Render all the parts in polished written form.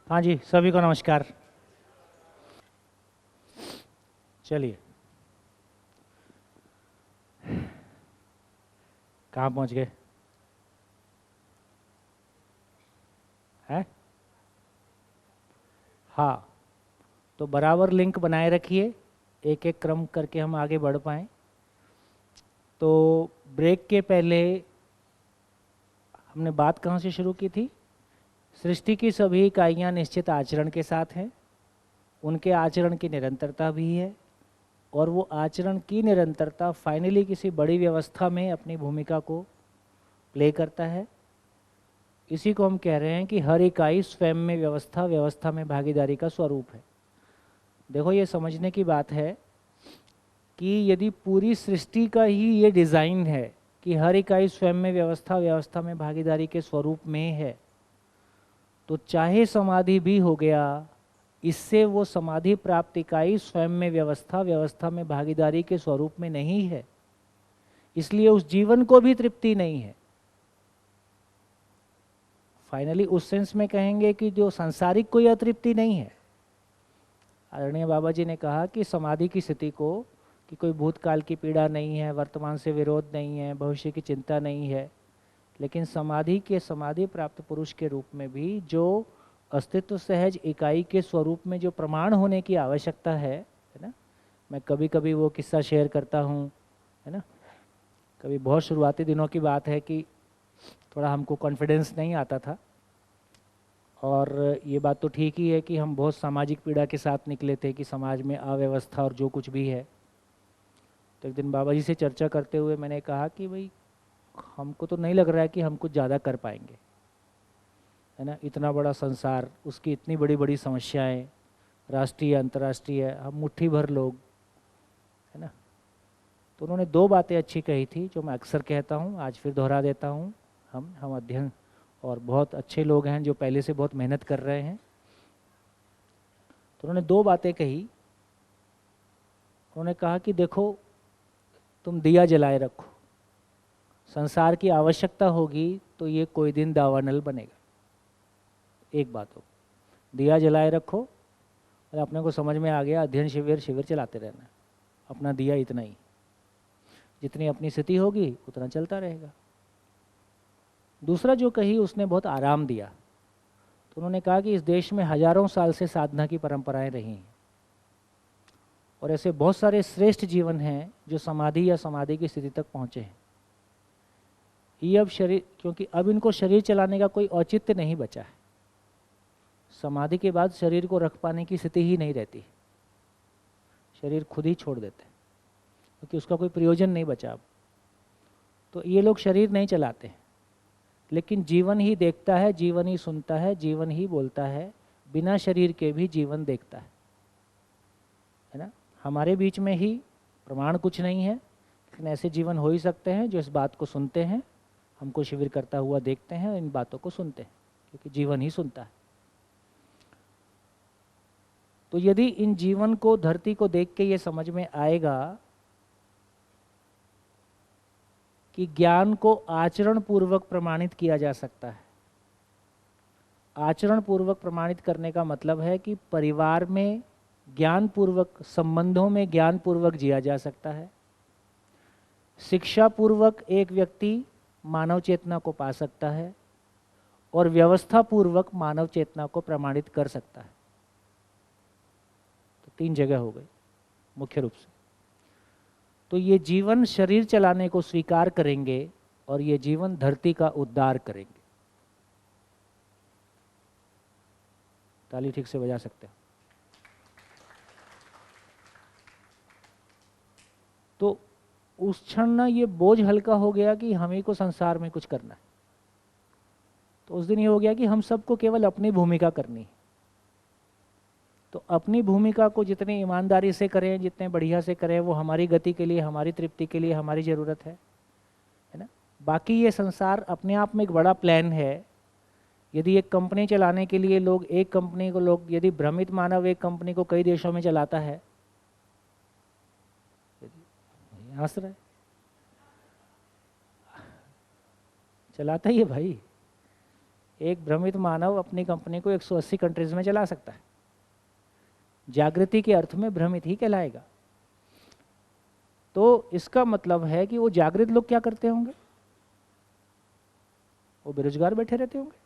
हाँ जी, सभी को नमस्कार। चलिए, कहाँ पहुँच गए हैं? हाँ, तो बराबर लिंक बनाए रखिए, एक एक क्रम करके हम आगे बढ़ पाएँ। तो ब्रेक के पहले हमने बात कहाँ से शुरू की थी? सृष्टि की सभी इकाइयाँ निश्चित आचरण के साथ हैं, उनके आचरण की निरंतरता भी है, और वो आचरण की निरंतरता फाइनली किसी बड़ी व्यवस्था में अपनी भूमिका को प्ले करता है। इसी को हम कह रहे हैं कि हर इकाई स्वयं में व्यवस्था, व्यवस्था में भागीदारी का स्वरूप है। देखो, ये समझने की बात है कि यदि पूरी सृष्टि का ही ये डिज़ाइन है कि हर इकाई स्वयं में व्यवस्था, व्यवस्था में भागीदारी के स्वरूप में है, तो चाहे समाधि भी हो गया, इससे वो समाधि प्राप्त इकाई स्वयं में व्यवस्था, व्यवस्था में भागीदारी के स्वरूप में नहीं है, इसलिए उस जीवन को भी तृप्ति नहीं है। फाइनली उस सेंस में कहेंगे कि जो सांसारिक कोई अतृप्ति नहीं है। आदरणीय बाबा जी ने कहा कि समाधि की स्थिति को, कि कोई भूतकाल की पीड़ा नहीं है, वर्तमान से विरोध नहीं है, भविष्य की चिंता नहीं है, लेकिन समाधि प्राप्त पुरुष के रूप में भी जो अस्तित्व सहज इकाई के स्वरूप में जो प्रमाण होने की आवश्यकता है ना। मैं कभी कभी वो किस्सा शेयर करता हूँ, है ना। कभी बहुत शुरुआती दिनों की बात है कि थोड़ा हमको कॉन्फिडेंस नहीं आता था, और ये बात तो ठीक ही है कि हम बहुत सामाजिक पीड़ा के साथ निकले थे कि समाज में अव्यवस्था और जो कुछ भी है। तो एक दिन बाबा जी से चर्चा करते हुए मैंने कहा कि भाई, हमको तो नहीं लग रहा है कि हम कुछ ज़्यादा कर पाएंगे, है ना। इतना बड़ा संसार, उसकी इतनी बड़ी बड़ी समस्याएं, राष्ट्रीय अंतर्राष्ट्रीय, हम मुट्ठी भर लोग, है ना। तो उन्होंने दो बातें अच्छी कही थी जो मैं अक्सर कहता हूँ, आज फिर दोहरा देता हूँ। हम अध्ययन और बहुत अच्छे लोग हैं जो पहले से बहुत मेहनत कर रहे हैं। तो उन्होंने दो बातें कही। उन्होंने कहा कि देखो, तुम दिया जलाए रखो, संसार की आवश्यकता होगी तो ये कोई दिन दावानल बनेगा। एक बात हो, दिया जलाए रखो, और अपने को समझ में आ गया अध्ययन शिविर शिविर चलाते रहना, अपना दिया इतना ही, जितनी अपनी स्थिति होगी उतना चलता रहेगा। दूसरा जो कही उसने बहुत आराम दिया। तो उन्होंने कहा कि इस देश में हजारों साल से साधना की परंपराएं रही हैं, और ऐसे बहुत सारे श्रेष्ठ जीवन हैं जो समाधि या समाधि की स्थिति तक पहुँचे हैं। ये अब शरीर, क्योंकि अब इनको शरीर चलाने का कोई औचित्य नहीं बचा है। समाधि के बाद शरीर को रख पाने की स्थिति ही नहीं रहती, शरीर खुद ही छोड़ देते हैं, क्योंकि उसका कोई प्रयोजन नहीं बचा अब। तो ये लोग शरीर नहीं चलाते, लेकिन जीवन ही देखता है, जीवन ही सुनता है, जीवन ही बोलता है, बिना शरीर के भी जीवन देखता है ना। हमारे बीच में ही प्रमाण कुछ नहीं है, लेकिन ऐसे जीवन हो ही सकते हैं जो इस बात को सुनते हैं, हमको शिविर करता हुआ देखते हैं, इन बातों को सुनते हैं, क्योंकि जीवन ही सुनता है। तो यदि इन जीवन को, धरती को देख के ये समझ में आएगा कि ज्ञान को आचरण पूर्वक प्रमाणित किया जा सकता है। आचरण पूर्वक प्रमाणित करने का मतलब है कि परिवार में ज्ञान पूर्वक, संबंधों में ज्ञान पूर्वक जिया जा सकता है। शिक्षा पूर्वक एक व्यक्ति मानव चेतना को पा सकता है, और व्यवस्था पूर्वक मानव चेतना को प्रमाणित कर सकता है। तो तीन जगह हो गई मुख्य रूप से। तो ये जीवन शरीर चलाने को स्वीकार करेंगे, और ये जीवन धरती का उद्धार करेंगे। ताली ठीक से बजा सकते हैं। तो उस क्षण ना ये बोझ हल्का हो गया कि हम ही को संसार में कुछ करना है। तो उस दिन ये हो गया कि हम सबको केवल अपनी भूमिका करनी है। तो अपनी भूमिका को जितनी ईमानदारी से करें, जितने बढ़िया से करें, वो हमारी गति के लिए, हमारी तृप्ति के लिए हमारी ज़रूरत है ना। बाकी ये संसार अपने आप में एक बड़ा प्लान है। यदि एक कंपनी चलाने के लिए लोग, एक कंपनी को लोग, यदि भ्रमित मानव एक कंपनी को कई देशों में चलाता है, हंस रहे, चलाता ही है भाई। एक भ्रमित मानव अपनी कंपनी को 180 कंट्रीज में चला सकता है। जागृति के अर्थ में भ्रमित ही कहलाएगा। तो इसका मतलब है कि वो जागृत लोग क्या करते होंगे? वो बेरोजगार बैठे रहते होंगे।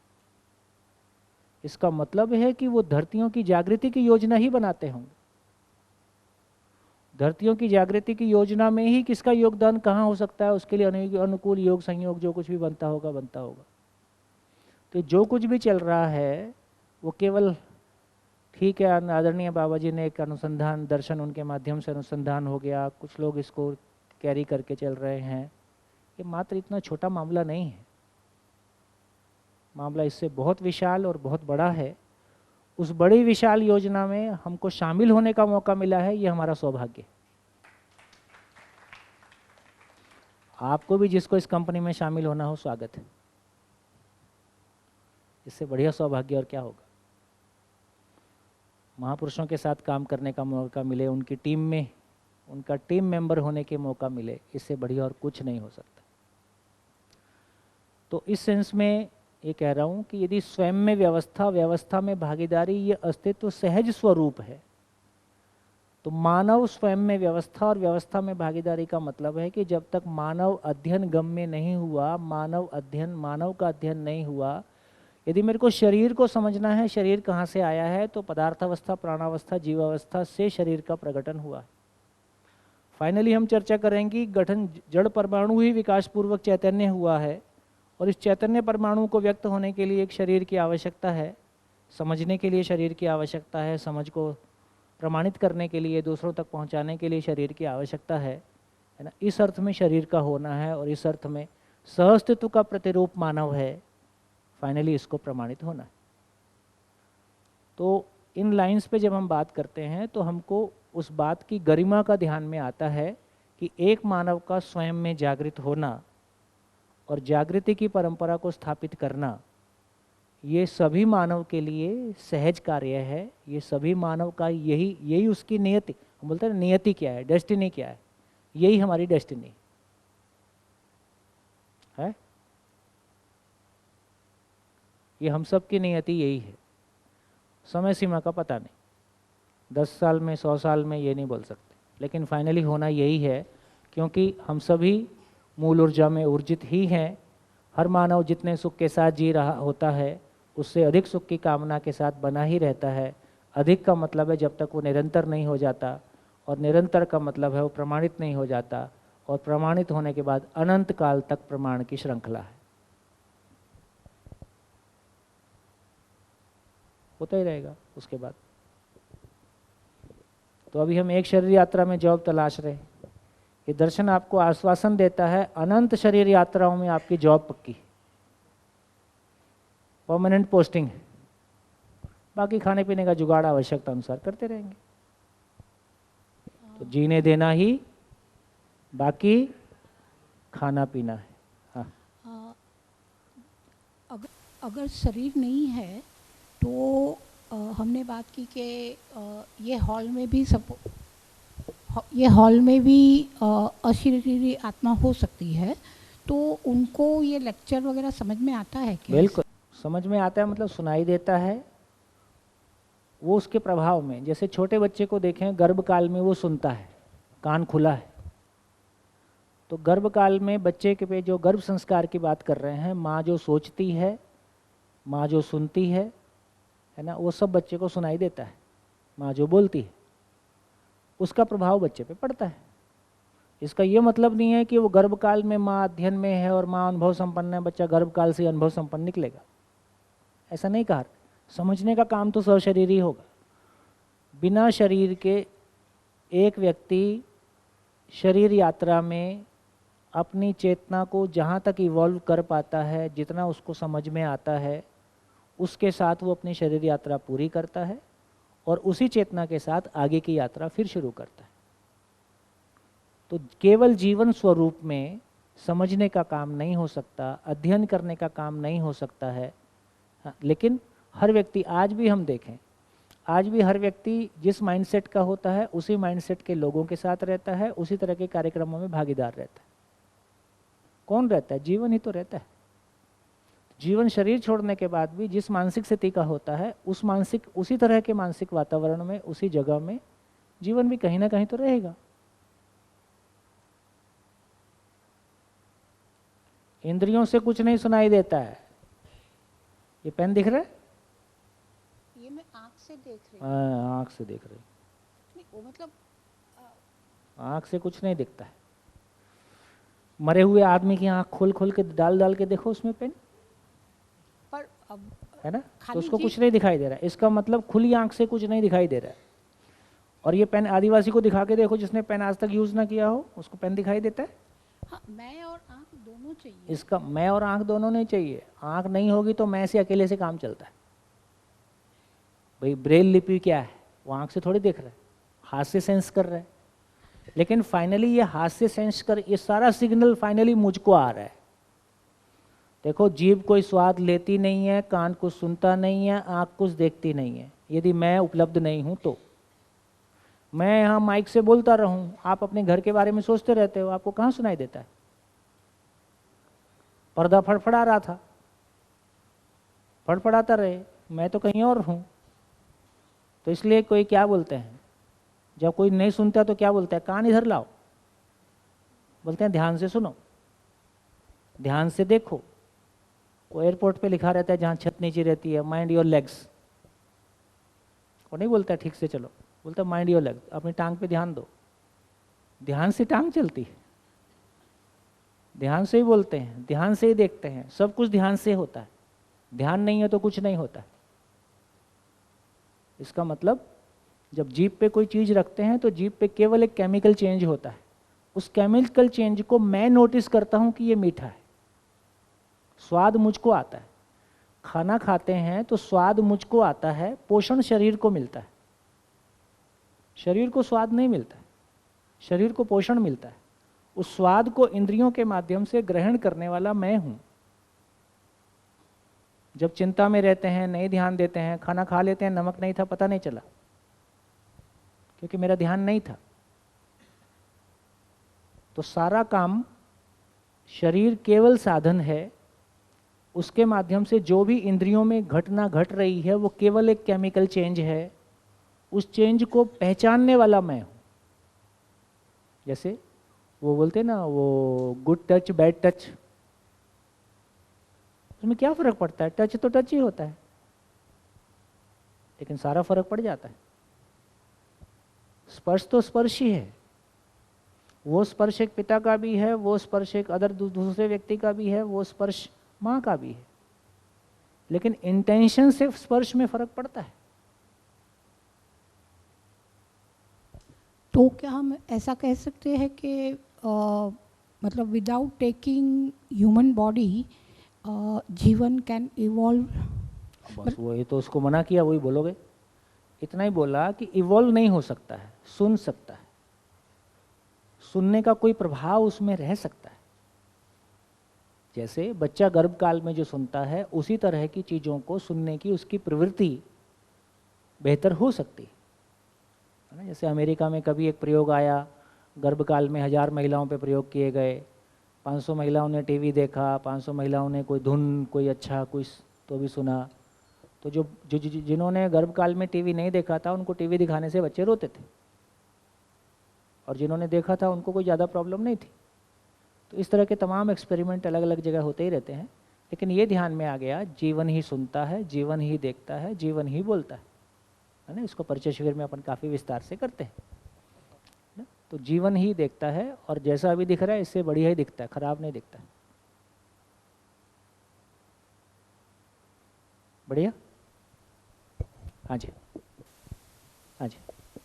इसका मतलब है कि वो धरतियों की जागृति की योजना ही बनाते होंगे। धरतियों की जागृति की योजना में ही किसका योगदान कहाँ हो सकता है, उसके लिए अनुकूल योग संयोग जो कुछ भी बनता होगा। तो जो कुछ भी चल रहा है वो केवल, ठीक है, आदरणीय बाबा जी ने एक अनुसंधान दर्शन उनके माध्यम से अनुसंधान हो गया, कुछ लोग इसको कैरी करके चल रहे हैं। ये मात्र इतना छोटा मामला नहीं है, मामला इससे बहुत विशाल और बहुत बड़ा है। उस बड़ी विशाल योजना में हमको शामिल होने का मौका मिला है, ये हमारा सौभाग्य। आपको भी जिसको इस कंपनी में शामिल होना हो, स्वागत है। इससे बढ़िया सौभाग्य और क्या होगा? महापुरुषों के साथ काम करने का मौका मिले, उनकी टीम में उनका टीम मेंबर होने के मौका मिले, इससे बढ़िया और कुछ नहीं हो सकता। तो इस सेंस में ये कह रहा हूँ कि यदि स्वयं में व्यवस्था में भागीदारी ये अस्तित्व सहज स्वरूप है, तो मानव स्वयं में व्यवस्था और व्यवस्था में भागीदारी का मतलब है कि जब तक मानव अध्ययन गम्य नहीं हुआ, मानव का अध्ययन नहीं हुआ, यदि मेरे को शरीर को समझना है, शरीर कहाँ से आया है, तो पदार्थावस्था, प्राणावस्था, जीवावस्था से शरीर का प्रकटन हुआ। फाइनली हम चर्चा करेंगे गठन जड़ परमाणु ही विकास पूर्वक चैतन्य हुआ है, और इस चैतन्य परमाणु को व्यक्त होने के लिए एक शरीर की आवश्यकता है, समझने के लिए शरीर की आवश्यकता है, समझ को प्रमाणित करने के लिए, दूसरों तक पहुंचाने के लिए शरीर की आवश्यकता है ना। इस अर्थ में शरीर का होना है, और इस अर्थ में सहअस्तित्व का प्रतिरूप मानव है। फाइनली इसको प्रमाणित होना है। तो इन लाइंस पे जब हम बात करते हैं तो हमको उस बात की गरिमा का ध्यान में आता है कि एक मानव का स्वयं में जागृत होना और जागृति की परंपरा को स्थापित करना, ये सभी मानव के लिए सहज कार्य है। ये सभी मानव का यही उसकी नियति, हम बोलते हैं नियति क्या है, डेस्टिनी क्या है, यही हमारी डेस्टिनी है। ये हम सब की नियति यही है। समय सीमा का पता नहीं, 10 साल में, 100 साल में, ये नहीं बोल सकते, लेकिन फाइनली होना यही है, क्योंकि हम सभी मूल ऊर्जा में ऊर्जित ही हैं। हर मानव जितने सुख के साथ जी रहा होता है, उससे अधिक सुख की कामना के साथ बना ही रहता है। अधिक का मतलब है जब तक वो निरंतर नहीं हो जाता, और निरंतर का मतलब है वो प्रमाणित नहीं हो जाता, और प्रमाणित होने के बाद अनंत काल तक प्रमाण की श्रृंखला है, होता ही रहेगा उसके बाद। तो अभी हम एक शरीर यात्रा में जॉब तलाश रहे। ये दर्शन आपको आश्वासन देता है अनंत शरीर यात्राओं में आपकी जॉब पक्की, परमानेंट पोस्टिंग है। बाकी खाने पीने का जुगाड़ आवश्यकता अनुसार करते रहेंगे। तो जीने देना ही बाकी खाना पीना है। हाँ। अगर शरीर नहीं है तो हमने बात की कि ये हॉल में भी अशरीरी आत्मा हो सकती है, तो उनको ये लेक्चर वगैरह समझ में आता है क्या? बिल्कुल समझ में आता है, मतलब सुनाई देता है वो उसके प्रभाव में। जैसे छोटे बच्चे को देखें, गर्भकाल में वो सुनता है, कान खुला है। तो गर्भकाल में बच्चे के पे जो गर्भ संस्कार की बात कर रहे हैं, माँ जो सोचती है, माँ जो सुनती है ना, वो सब बच्चे को सुनाई देता है। माँ जो बोलती है उसका प्रभाव बच्चे पे पड़ता है। इसका ये मतलब नहीं है कि वो गर्भकाल में माँ अध्ययन में है और माँ अनुभव संपन्न है, बच्चा गर्भकाल से अनुभव संपन्न निकलेगा, ऐसा नहीं कहा। समझने का काम तो स्वशरीर ही होगा। बिना शरीर के एक व्यक्ति शरीर यात्रा में अपनी चेतना को जहाँ तक इवॉल्व कर पाता है, जितना उसको समझ में आता है, उसके साथ वो अपनी शरीर यात्रा पूरी करता है, और उसी चेतना के साथ आगे की यात्रा फिर शुरू करता है। तो केवल जीवन स्वरूप में समझने का काम नहीं हो सकता, अध्ययन करने का काम नहीं हो सकता है। लेकिन हर व्यक्ति, आज भी हम देखें, आज भी हर व्यक्ति जिस माइंडसेट का होता है उसी माइंडसेट के लोगों के साथ रहता है, उसी तरह के कार्यक्रमों में भागीदार रहता है। कौन रहता है? जीवन ही तो रहता है। जीवन शरीर छोड़ने के बाद भी जिस मानसिक स्थिति का होता है उसी तरह के मानसिक वातावरण में, उसी जगह में जीवन भी कहीं ना कहीं तो रहेगा। इंद्रियों से कुछ नहीं सुनाई देता है। ये पेन दिख रहा है? ये मैं आँख से देख रही हूँ। हाँ, आँख से देख रही। नहीं, वो मतलब आँख से कुछ नहीं दिखता है। मरे हुए आदमी की आँख खोल खोल के डाल के देखो उसमें पेन, पर अब है ना, तो खाली उसको जी- कुछ नहीं दिखाई दे रहा है। इसका मतलब खुली आँख से कुछ नहीं दिखाई दे रहा है। और ये पेन आदिवासी को दिखा के देखो, जिसने पेन आज तक यूज ना किया हो, उसको पेन दिखाई देता है? हाँ, मैं और आँख दोनों चाहिए। इसका मैं और आँख दोनों नहीं चाहिए। आँख नहीं होगी तो मैं से अकेले से काम चलता है। भाई ब्रेल लिपि क्या है? वो आँख से थोड़ी देख रहा है, हाथ से सेंस कर रहा है। लेकिन फाइनली ये हाथ से सेंस कर, ये सारा सिग्नल फाइनली मुझको आ रहा है। देखो, जीभ कोई स्वाद लेती नहीं है, कान कुछ सुनता नहीं है, आँख कुछ देखती नहीं है। यदि मैं उपलब्ध नहीं हूं तो मैं यहाँ माइक से बोलता रहूं, आप अपने घर के बारे में सोचते रहते हो, आपको कहाँ सुनाई देता है? पर्दा फड़फड़ा रहा था, फड़फड़ाता रहे, मैं तो कहीं और हूं। तो इसलिए कोई क्या बोलते हैं, जब कोई नहीं सुनता तो क्या बोलता है? कान इधर लाओ। बोलते हैं ध्यान से सुनो, ध्यान से देखो। वो एयरपोर्ट पे लिखा रहता है जहाँ छत नीचे रहती है, माइंड योर लेग्स। वो नहीं बोलता ठीक से चलो, बोलता माइंड योर लेग्स, अपनी टांग पे ध्यान दो। ध्यान से टांग चलती है, ध्यान से ही बोलते हैं, ध्यान से ही देखते हैं, सब कुछ ध्यान से होता है। ध्यान नहीं है तो कुछ नहीं होता है। इसका मतलब जब जीभ पे कोई चीज रखते हैं तो जीभ पे केवल एक केमिकल चेंज होता है। उस केमिकल चेंज को मैं नोटिस करता हूं कि ये मीठा है, स्वाद मुझको आता है। खाना खाते हैं तो स्वाद मुझको आता है, पोषण शरीर को मिलता है। शरीर को स्वाद नहीं मिलता है, शरीर को पोषण मिलता है। उस स्वाद को इंद्रियों के माध्यम से ग्रहण करने वाला मैं हूं। जब चिंता में रहते हैं, नहीं ध्यान देते हैं, खाना खा लेते हैं, नमक नहीं था, पता नहीं चला, क्योंकि मेरा ध्यान नहीं था। तो सारा काम, शरीर केवल साधन है, उसके माध्यम से जो भी इंद्रियों में घटना घट रही है वो केवल एक केमिकल चेंज है। उस चेंज को पहचानने वाला मैं हूं। जैसे वो बोलते हैं ना, वो गुड टच बैड टच, उसमें क्या फर्क पड़ता है? टच तो टच ही होता है, लेकिन सारा फर्क पड़ जाता है। स्पर्श तो स्पर्श ही है। वो स्पर्श एक पिता का भी है, वो स्पर्श एक दूसरे व्यक्ति का भी है, वो स्पर्श माँ का भी है, लेकिन इंटेंशन से स्पर्श में फर्क पड़ता है। तो क्या हम ऐसा कह सकते हैं कि मतलब विदाउट टेकिंग ह्यूमन बॉडी जीवन कैन इवॉल्व? बस वही तो उसको मना किया, वही बोलोगे। इतना ही बोला कि इवॉल्व नहीं हो सकता है, सुन सकता है, सुनने का कोई प्रभाव उसमें रह सकता है। जैसे बच्चा गर्भकाल में जो सुनता है, उसी तरह की चीज़ों को सुनने की उसकी प्रवृत्ति बेहतर हो सकती है ना। जैसे अमेरिका में कभी एक प्रयोग आया, गर्भकाल में 1000 महिलाओं पे प्रयोग किए गए, 500 महिलाओं ने टीवी देखा, 500 महिलाओं ने कोई धुन, कोई अच्छा कुछ तो भी सुना। तो जिन्होंने गर्भकाल में टीवी नहीं देखा था, उनको टीवी दिखाने से बच्चे रोते थे, और जिन्होंने देखा था उनको कोई ज़्यादा प्रॉब्लम नहीं थी। तो इस तरह के तमाम एक्सपेरिमेंट अलग अलग जगह होते ही रहते हैं। लेकिन ये ध्यान में आ गया, जीवन ही सुनता है, जीवन ही देखता है, जीवन ही बोलता है ना। इसको परिचय शिविर में अपन काफ़ी विस्तार से करते हैं ना। तो जीवन ही देखता है, और जैसा अभी दिख रहा है इससे बढ़िया ही दिखता है, खराब नहीं दिखता है। बढ़िया। हाँ जी, हाँ जी।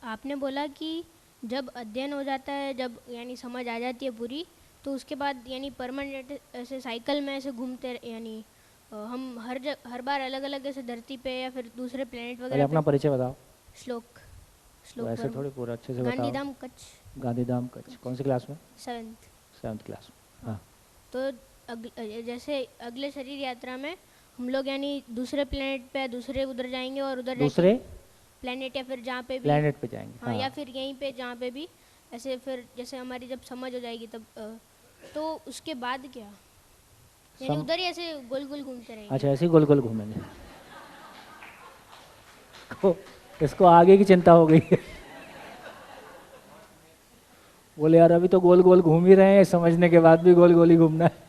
आपने बोला कि जब अध्ययन हो जाता है, जब यानी समझ आ जाती है पूरी, तो उसके बाद यानी परमानेंट ऐसे साइकिल में ऐसे घूमते यानी हम हर बार अलग अलग ऐसे धरती पे या फिर दूसरे प्लेनेट पहले वगैरह अपना पे। परिचय बताओ। श्लोक वैसे वर्मा, थोड़ी पूरा अच्छे से बताओ। गांधीधाम कच्छ, गांधीधाम कच्छ। कौन सी क्लास में? 7th। 7th क्लास में। हाँ। तो जैसे अगले शरीर यात्रा में हम लोग यानी दूसरे प्लेनेट पे दूसरे उधर जाएंगे, और उधर दूसरे प्लेनेट या फिर जहाँ पे भी, प्लेनेट पे जाएंगे। हाँ, या फिर यहीं पे जहाँ पे भी ऐसे। फिर जैसे हमारी जब समझ हो जाएगी तब तो उसके बाद क्या? यानी उधर ही ऐसे गोल गोल घूमते रहेंगे। अच्छा, ऐसे ही गोल गोल घूमेंगे। तो इसको आगे की चिंता हो गई है। बोले यार अभी तो गोल गोल घूम ही रहे हैं, समझने के बाद भी गोल गोल ही घूमना है।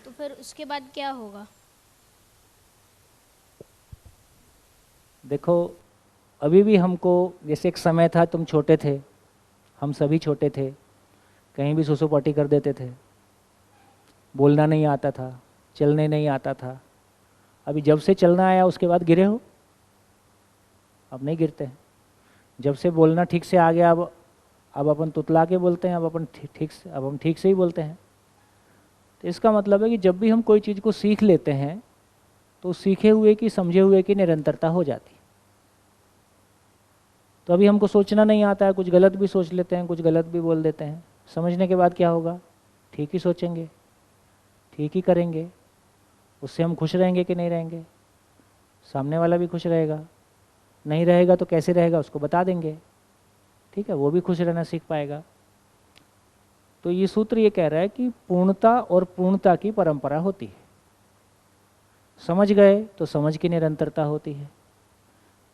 तो फिर उसके बाद क्या होगा? देखो, अभी भी हमको, जैसे एक समय था तुम छोटे थे, हम सभी छोटे थे, कहीं भी सुसु पॉटी कर देते थे, बोलना नहीं आता था, चलने नहीं आता था। अभी जब से चलना आया उसके बाद गिरे हो? अब नहीं गिरते हैं। जब से बोलना ठीक से आ गया, अब अपन तुतला के बोलते हैं, अब अपन हम ठीक से ही बोलते हैं। तो इसका मतलब है कि जब भी हम कोई चीज़ को सीख लेते हैं तो सीखे हुए की, समझे हुए की निरंतरता हो जाती है। तो अभी हमको सोचना नहीं आता है, कुछ गलत भी सोच लेते हैं, कुछ गलत भी बोल देते हैं। समझने के बाद क्या होगा? ठीक ही सोचेंगे, ठीक ही करेंगे। उससे हम खुश रहेंगे कि नहीं रहेंगे? सामने वाला भी खुश रहेगा। नहीं रहेगा तो कैसे रहेगा उसको बता देंगे, ठीक है, वो भी खुश रहना सीख पाएगा। तो ये सूत्र ये कह रहा है कि पूर्णता और पूर्णता की परंपरा होती है। समझ गए तो समझ की निरंतरता होती है।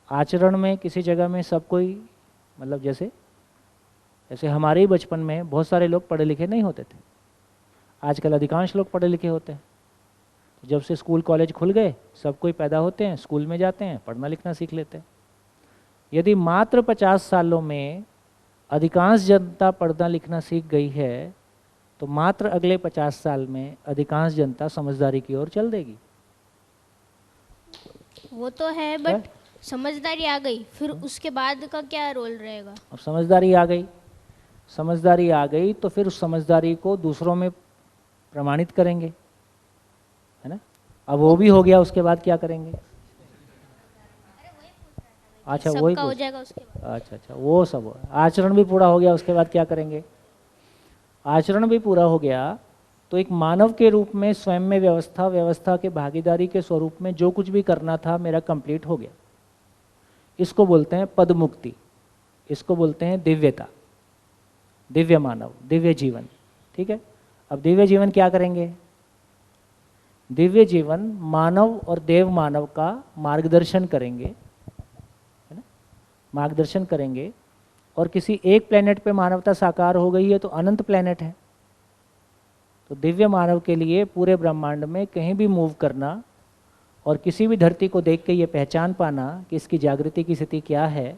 आचरण में किसी जगह में सब कोई, मतलब जैसे हमारे ही बचपन में बहुत सारे लोग पढ़े लिखे नहीं होते थे। आजकल अधिकांश लोग पढ़े लिखे होते हैं। जब से स्कूल कॉलेज खुल गए, सब कोई पैदा होते हैं, स्कूल में जाते हैं, पढ़ना लिखना सीख लेते हैं। यदि मात्र 50 सालों में अधिकांश जनता पढ़ना लिखना सीख गई है तो मात्र अगले 50 साल में अधिकांश जनता समझदारी की ओर चल देगी। वो तो है, बट समझदारी आ गई, फिर उसके बाद का क्या रोल रहेगा? अब समझदारी आ गई, समझदारी आ गई तो फिर उस समझदारी को दूसरों में प्रमाणित करेंगे, है ना। अब वो भी हो गया, उसके बाद क्या करेंगे? अच्छा, वही सबका हो जाएगा उसके बाद। अच्छा, वो सब हो। आचरण भी पूरा हो गया, उसके बाद क्या करेंगे? आचरण भी पूरा हो गया तो एक मानव के रूप में स्वयं में व्यवस्था के भागीदारी के स्वरूप में जो कुछ भी करना था मेरा कंप्लीट हो गया। इसको बोलते हैं पद मुक्ति, इसको बोलते हैं दिव्यता, दिव्य मानव, दिव्य जीवन, ठीक है। अब दिव्य जीवन क्या करेंगे? दिव्य जीवन मानव और देव मानव का मार्गदर्शन करेंगे, है ना, मार्गदर्शन करेंगे। और किसी एक प्लेनेट पे मानवता साकार हो गई है तो अनंत प्लेनेट है। तो दिव्य मानव के लिए पूरे ब्रह्मांड में कहीं भी मूव करना और किसी भी धरती को देख के ये पहचान पाना कि इसकी जागृति की स्थिति क्या है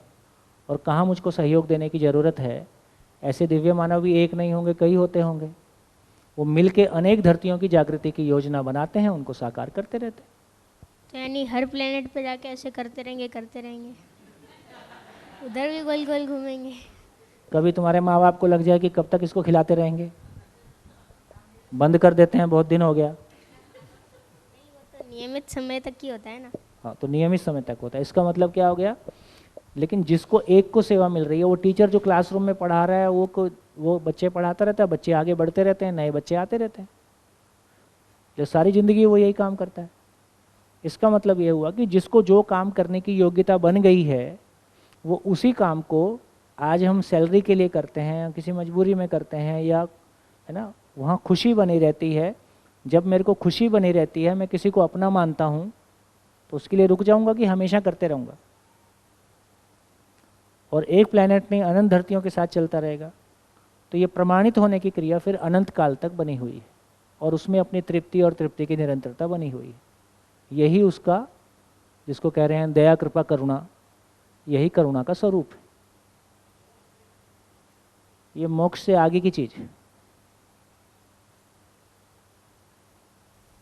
और कहाँ मुझको सहयोग देने की ज़रूरत है, ऐसे दिव्य मानव भी एक नहीं होंगे, कई होते होंगे। वो मिल के अनेक धरतियों की जागृति की योजना बनाते हैं, उनको साकार करते रहते हैं। तो यानी हर प्लेनेट पे जाके ऐसे करते रहेंगे, उधर भी गोल गोल घूमेंगे। कभी तुम्हारे माँ बाप को लग जाए कि कब तक इसको खिलाते रहेंगे, बंद कर देते हैं, बहुत दिन हो गया। तो नियमित समय तक ही होता है ना। हाँ, तो नियमित समय तक होता है। इसका मतलब क्या हो गया? लेकिन जिसको एक को सेवा मिल रही है, वो टीचर जो क्लासरूम में पढ़ा रहा है वो बच्चे पढ़ाता रहता है, बच्चे आगे बढ़ते रहते हैं, नए बच्चे आते रहते हैं। जो सारी ज़िंदगी वो यही काम करता है। इसका मतलब ये हुआ कि जिसको जो काम करने की योग्यता बन गई है वो उसी काम को आज हम सैलरी के लिए करते हैं, किसी मजबूरी में करते हैं, या है ना, वहाँ खुशी बनी रहती है। जब मेरे को खुशी बनी रहती है, मैं किसी को अपना मानता हूँ, तो उसके लिए रुक जाऊँगा कि हमेशा करते रहूँगा? और एक प्लैनेट नहीं, अनंत धरतियों के साथ चलता रहेगा। तो ये प्रमाणित होने की क्रिया फिर अनंत काल तक बनी हुई है और उसमें अपनी तृप्ति और तृप्ति की निरंतरता बनी हुई है। यही उसका, जिसको कह रहे हैं दया कृपा करुणा, यही करुणा का स्वरूप है। ये मोक्ष से आगे की चीज है।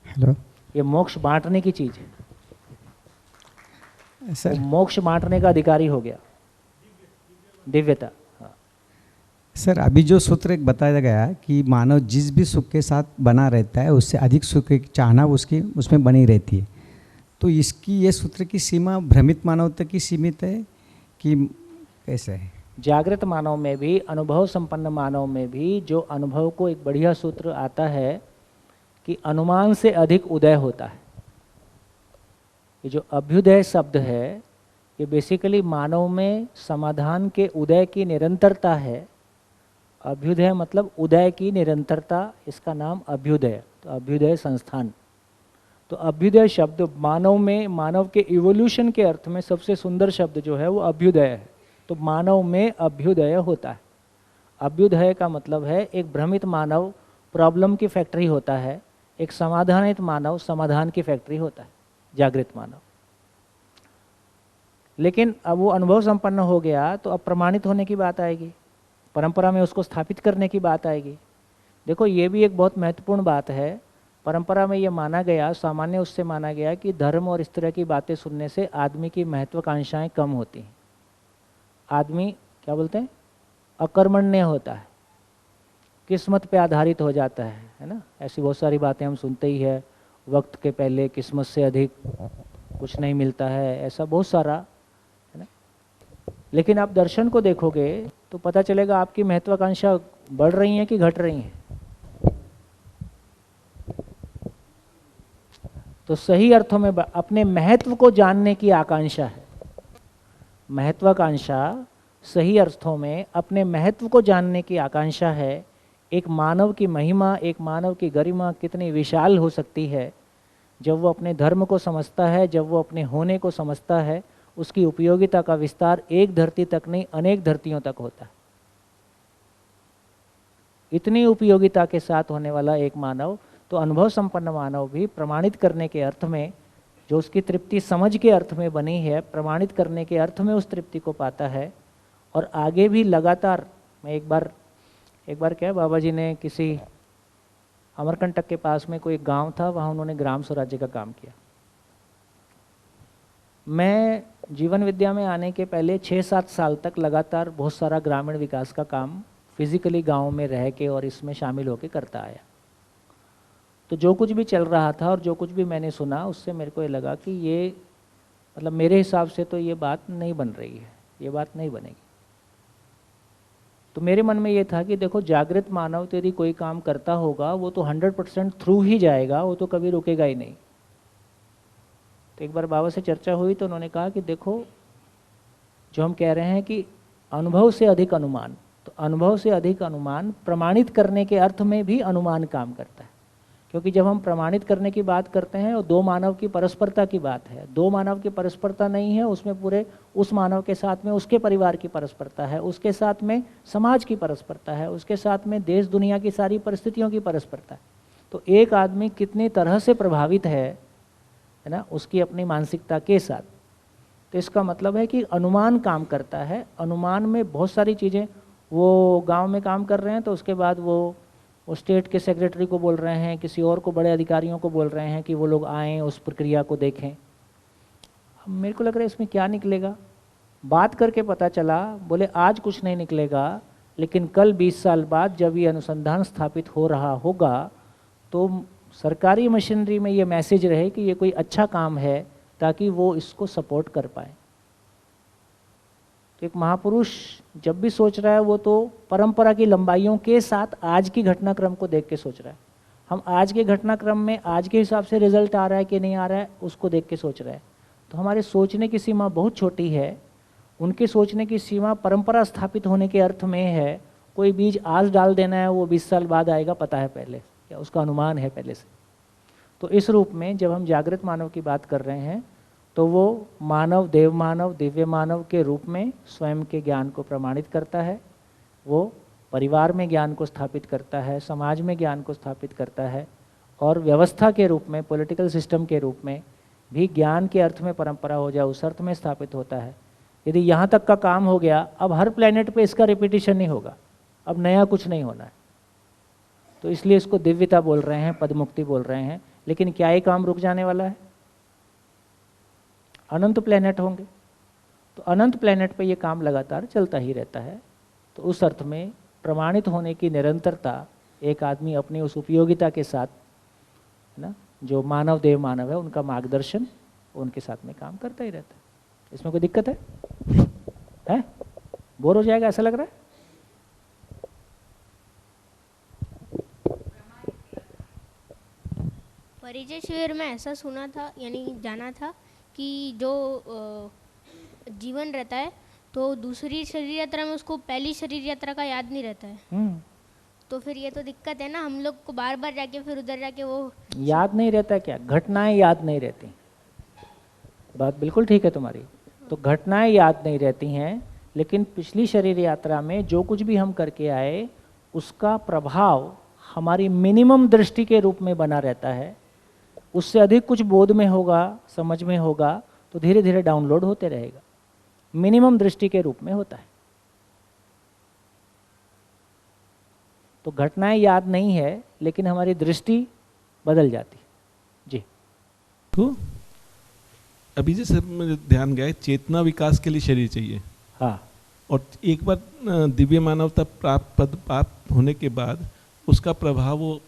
हेलो, ये मोक्ष बांटने की चीज है। सर। वो मोक्ष बांटने का अधिकारी हो गया, दिव्यता। हाँ। सर, अभी जो सूत्र एक बताया गया कि मानव जिस भी सुख के साथ बना रहता है उससे अधिक सुख की चाहना उसकी उसमें बनी रहती है। तो इसकी ये सूत्र की सीमा भ्रमित मानव तक ही सीमित है कि कैसे है? जागृत मानव में भी, अनुभव संपन्न मानव में भी जो अनुभव को एक बढ़िया सूत्र आता है कि अनुमान से अधिक उदय होता है। ये जो अभ्युदय शब्द है, ये बेसिकली मानव में समाधान के उदय की निरंतरता है अभ्युदय मतलब उदय की निरंतरता, इसका नाम अभ्युदय। तो अभ्युदय संस्थान। तो अभ्युदय शब्द मानव में, मानव के इवोल्यूशन के अर्थ में सबसे सुंदर शब्द जो है वो अभ्युदय है। तो मानव में अभ्युदय होता है। अभ्युदय का मतलब है एक भ्रमित मानव प्रॉब्लम की फैक्ट्री होता है, एक समाधानित मानव समाधान की फैक्ट्री होता है, जागृत मानव। लेकिन अब वो अनुभव संपन्न हो गया तो अब प्रमाणित होने की बात आएगी, परंपरा में उसको स्थापित करने की बात आएगी। देखो ये भी एक बहुत महत्वपूर्ण बात है। परंपरा में ये माना गया, सामान्य उससे माना गया कि धर्म और इस तरह की बातें सुनने से आदमी की महत्वाकांक्षाएं कम होती हैं। आदमी क्या बोलते हैं, अकर्मण्य होता है, किस्मत पे आधारित हो जाता है ना। ऐसी बहुत सारी बातें हम सुनते ही है, वक्त के पहले किस्मत से अधिक कुछ नहीं मिलता है, ऐसा बहुत सारा है ना। लेकिन आप दर्शन को देखोगे तो पता चलेगा आपकी महत्वाकांक्षा बढ़ रही है कि घट रही है। तो सही अर्थों में अपने महत्व को जानने की आकांक्षा है। महत्वाकांक्षा सही अर्थों में अपने महत्व को जानने की आकांक्षा है। एक मानव की महिमा, एक मानव की गरिमा कितनी विशाल हो सकती है जब वो अपने धर्म को समझता है, जब वो अपने होने को समझता है। उसकी उपयोगिता का विस्तार एक धरती तक नहीं, अनेक धरतियों तक होता है। इतनी उपयोगिता के साथ होने वाला एक मानव, तो अनुभव संपन्न मानव भी प्रमाणित करने के अर्थ में, जो उसकी तृप्ति समझ के अर्थ में बनी है, प्रमाणित करने के अर्थ में उस तृप्ति को पाता है। और आगे भी लगातार, मैं एक बार क्या बाबा जी ने किसी अमरकंटक के पास में कोई गांव था, वहाँ उन्होंने ग्राम स्वराज्य का काम किया। मैं जीवन विद्या में आने के पहले 6-7 साल तक लगातार बहुत सारा ग्रामीण विकास का काम फिजिकली गांव में रह के और इसमें शामिल होकर करता आया। तो जो कुछ भी चल रहा था और जो कुछ भी मैंने सुना, उससे मेरे को ये लगा कि ये मतलब मेरे हिसाब से तो ये बात नहीं बन रही है, ये बात नहीं बनेगी। तो मेरे मन में ये था कि देखो, जागृत मानव तो यदि कोई काम करता होगा वो तो 100% थ्रू ही जाएगा, वो तो कभी रुकेगा ही नहीं। तो एक बार बाबा से चर्चा हुई तो उन्होंने कहा कि देखो, जो हम कह रहे हैं कि अनुभव से अधिक अनुमान, तो अनुभव से अधिक अनुमान प्रमाणित करने के अर्थ में भी अनुमान काम करता है। क्योंकि जब हम प्रमाणित करने की बात करते हैं और दो मानव की परस्परता की बात है, दो मानव की परस्परता नहीं है, उसमें पूरे उस मानव के साथ में उसके परिवार की परस्परता है, उसके साथ में समाज की परस्परता है, उसके साथ में देश दुनिया की सारी परिस्थितियों की परस्परता है। तो एक आदमी कितनी तरह से प्रभावित है ना, उसकी अपनी मानसिकता के साथ। तो इसका मतलब है कि अनुमान काम करता है। अनुमान में बहुत सारी चीज़ें, वो गांव में काम कर रहे हैं तो उसके बाद वो स्टेट के सेक्रेटरी को बोल रहे हैं, किसी और को, बड़े अधिकारियों को बोल रहे हैं कि वो लोग आएँ, उस प्रक्रिया को देखें। मेरे को लग रहा है इसमें क्या निकलेगा। बात करके पता चला, बोले आज कुछ नहीं निकलेगा, लेकिन कल 20 साल बाद जब ये अनुसंधान स्थापित हो रहा होगा तो सरकारी मशीनरी में ये मैसेज रहे कि ये कोई अच्छा काम है, ताकि वो इसको सपोर्ट कर पाए। तो एक महापुरुष जब भी सोच रहा है वो तो परंपरा की लंबाइयों के साथ आज की घटनाक्रम को देख के सोच रहा है। हम आज के घटनाक्रम में आज के हिसाब से रिजल्ट आ रहा है कि नहीं आ रहा है, उसको देख के सोच रहे हैं। तो हमारे सोचने की सीमा बहुत छोटी है, उनके सोचने की सीमा परंपरा स्थापित होने के अर्थ में है। कोई बीज आज डाल देना है, वो 20 साल बाद आएगा, पता है पहले, या उसका अनुमान है पहले से। तो इस रूप में जब हम जागृत मानव की बात कर रहे हैं तो वो मानव, देव मानव, दिव्य मानव के रूप में स्वयं के ज्ञान को प्रमाणित करता है। वो परिवार में ज्ञान को स्थापित करता है, समाज में ज्ञान को स्थापित करता है, और व्यवस्था के रूप में, पॉलिटिकल सिस्टम के रूप में भी ज्ञान के अर्थ में परंपरा हो जाए उस अर्थ में स्थापित होता है। यदि यहाँ तक का काम हो गया, अब हर प्लेनेट पे इसका रिपीटिशन नहीं होगा, अब नया कुछ नहीं होना है। तो इसलिए इसको दिव्यता बोल रहे हैं, पदमुक्ति बोल रहे हैं। लेकिन क्या ये काम रुक जाने वाला है? अनंत प्लेनेट होंगे, तो अनंत प्लेनेट पे ये काम लगातार चलता ही रहता है। तो उस अर्थ में प्रमाणित होने की निरंतरता एक आदमी अपनी उस उपयोगिता के साथ, है ना, जो मानव, देव मानव है, उनका मार्गदर्शन उनके साथ में काम करता ही रहता है। इसमें कोई दिक्कत है? बोर हो जाएगा ऐसा लग रहा है? परिचय शिविर में ऐसा सुना था, यानी जाना था कि जो जीवन रहता है तो दूसरी शरीर यात्रा में उसको पहली शरीर यात्रा का याद नहीं रहता है। तो फिर ये तो दिक्कत है ना, हम लोग को बार बार जाके फिर उधर जाके वो याद नहीं रहता क्या? घटनाएं याद नहीं रहती। बात बिल्कुल ठीक है तुम्हारी। तो घटनाएं याद नहीं रहती हैं, लेकिन पिछली शरीर यात्रा में जो कुछ भी हम करके आए उसका प्रभाव हमारी मिनिमम दृष्टि के रूप में बना रहता है। उससे अधिक कुछ बोध में होगा, समझ में होगा, तो धीरे धीरे डाउनलोड होते रहेगा। मिनिमम दृष्टि के रूप में होता है। तो घटनाएं याद नहीं है, लेकिन हमारी दृष्टि बदल जाती है। जी। तो अभी जैसे मुझे ध्यान गया, चेतना विकास के लिए शरीर चाहिए। हाँ। और एक बार दिव्य मानवता प्राप्त पद प्राप्त होने के बाद उसका प्रभाव वो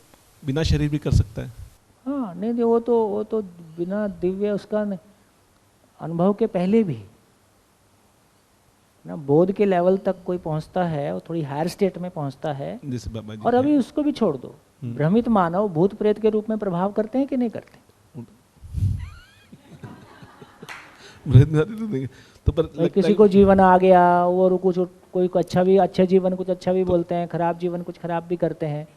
बिना शरीर भी कर सकता है। हाँ, नहीं वो तो बिना दिव्य उसका अनुभव के पहले भी ना, बोध के लेवल तक कोई पहुंचता है, वो थोड़ी हायर स्टेट में पहुंचता है। जैसे बाबा जी और अभी उसको भी छोड़ दो, भ्रमित मानव भूत प्रेत के रूप में प्रभाव करते हैं कि नहीं करते? तो पर किसी को जीवन आ गया, वो कुछ कोई अच्छा भी अच्छा जीवन कुछ अच्छा भी बोलते हैं, खराब जीवन कुछ खराब भी करते हैं।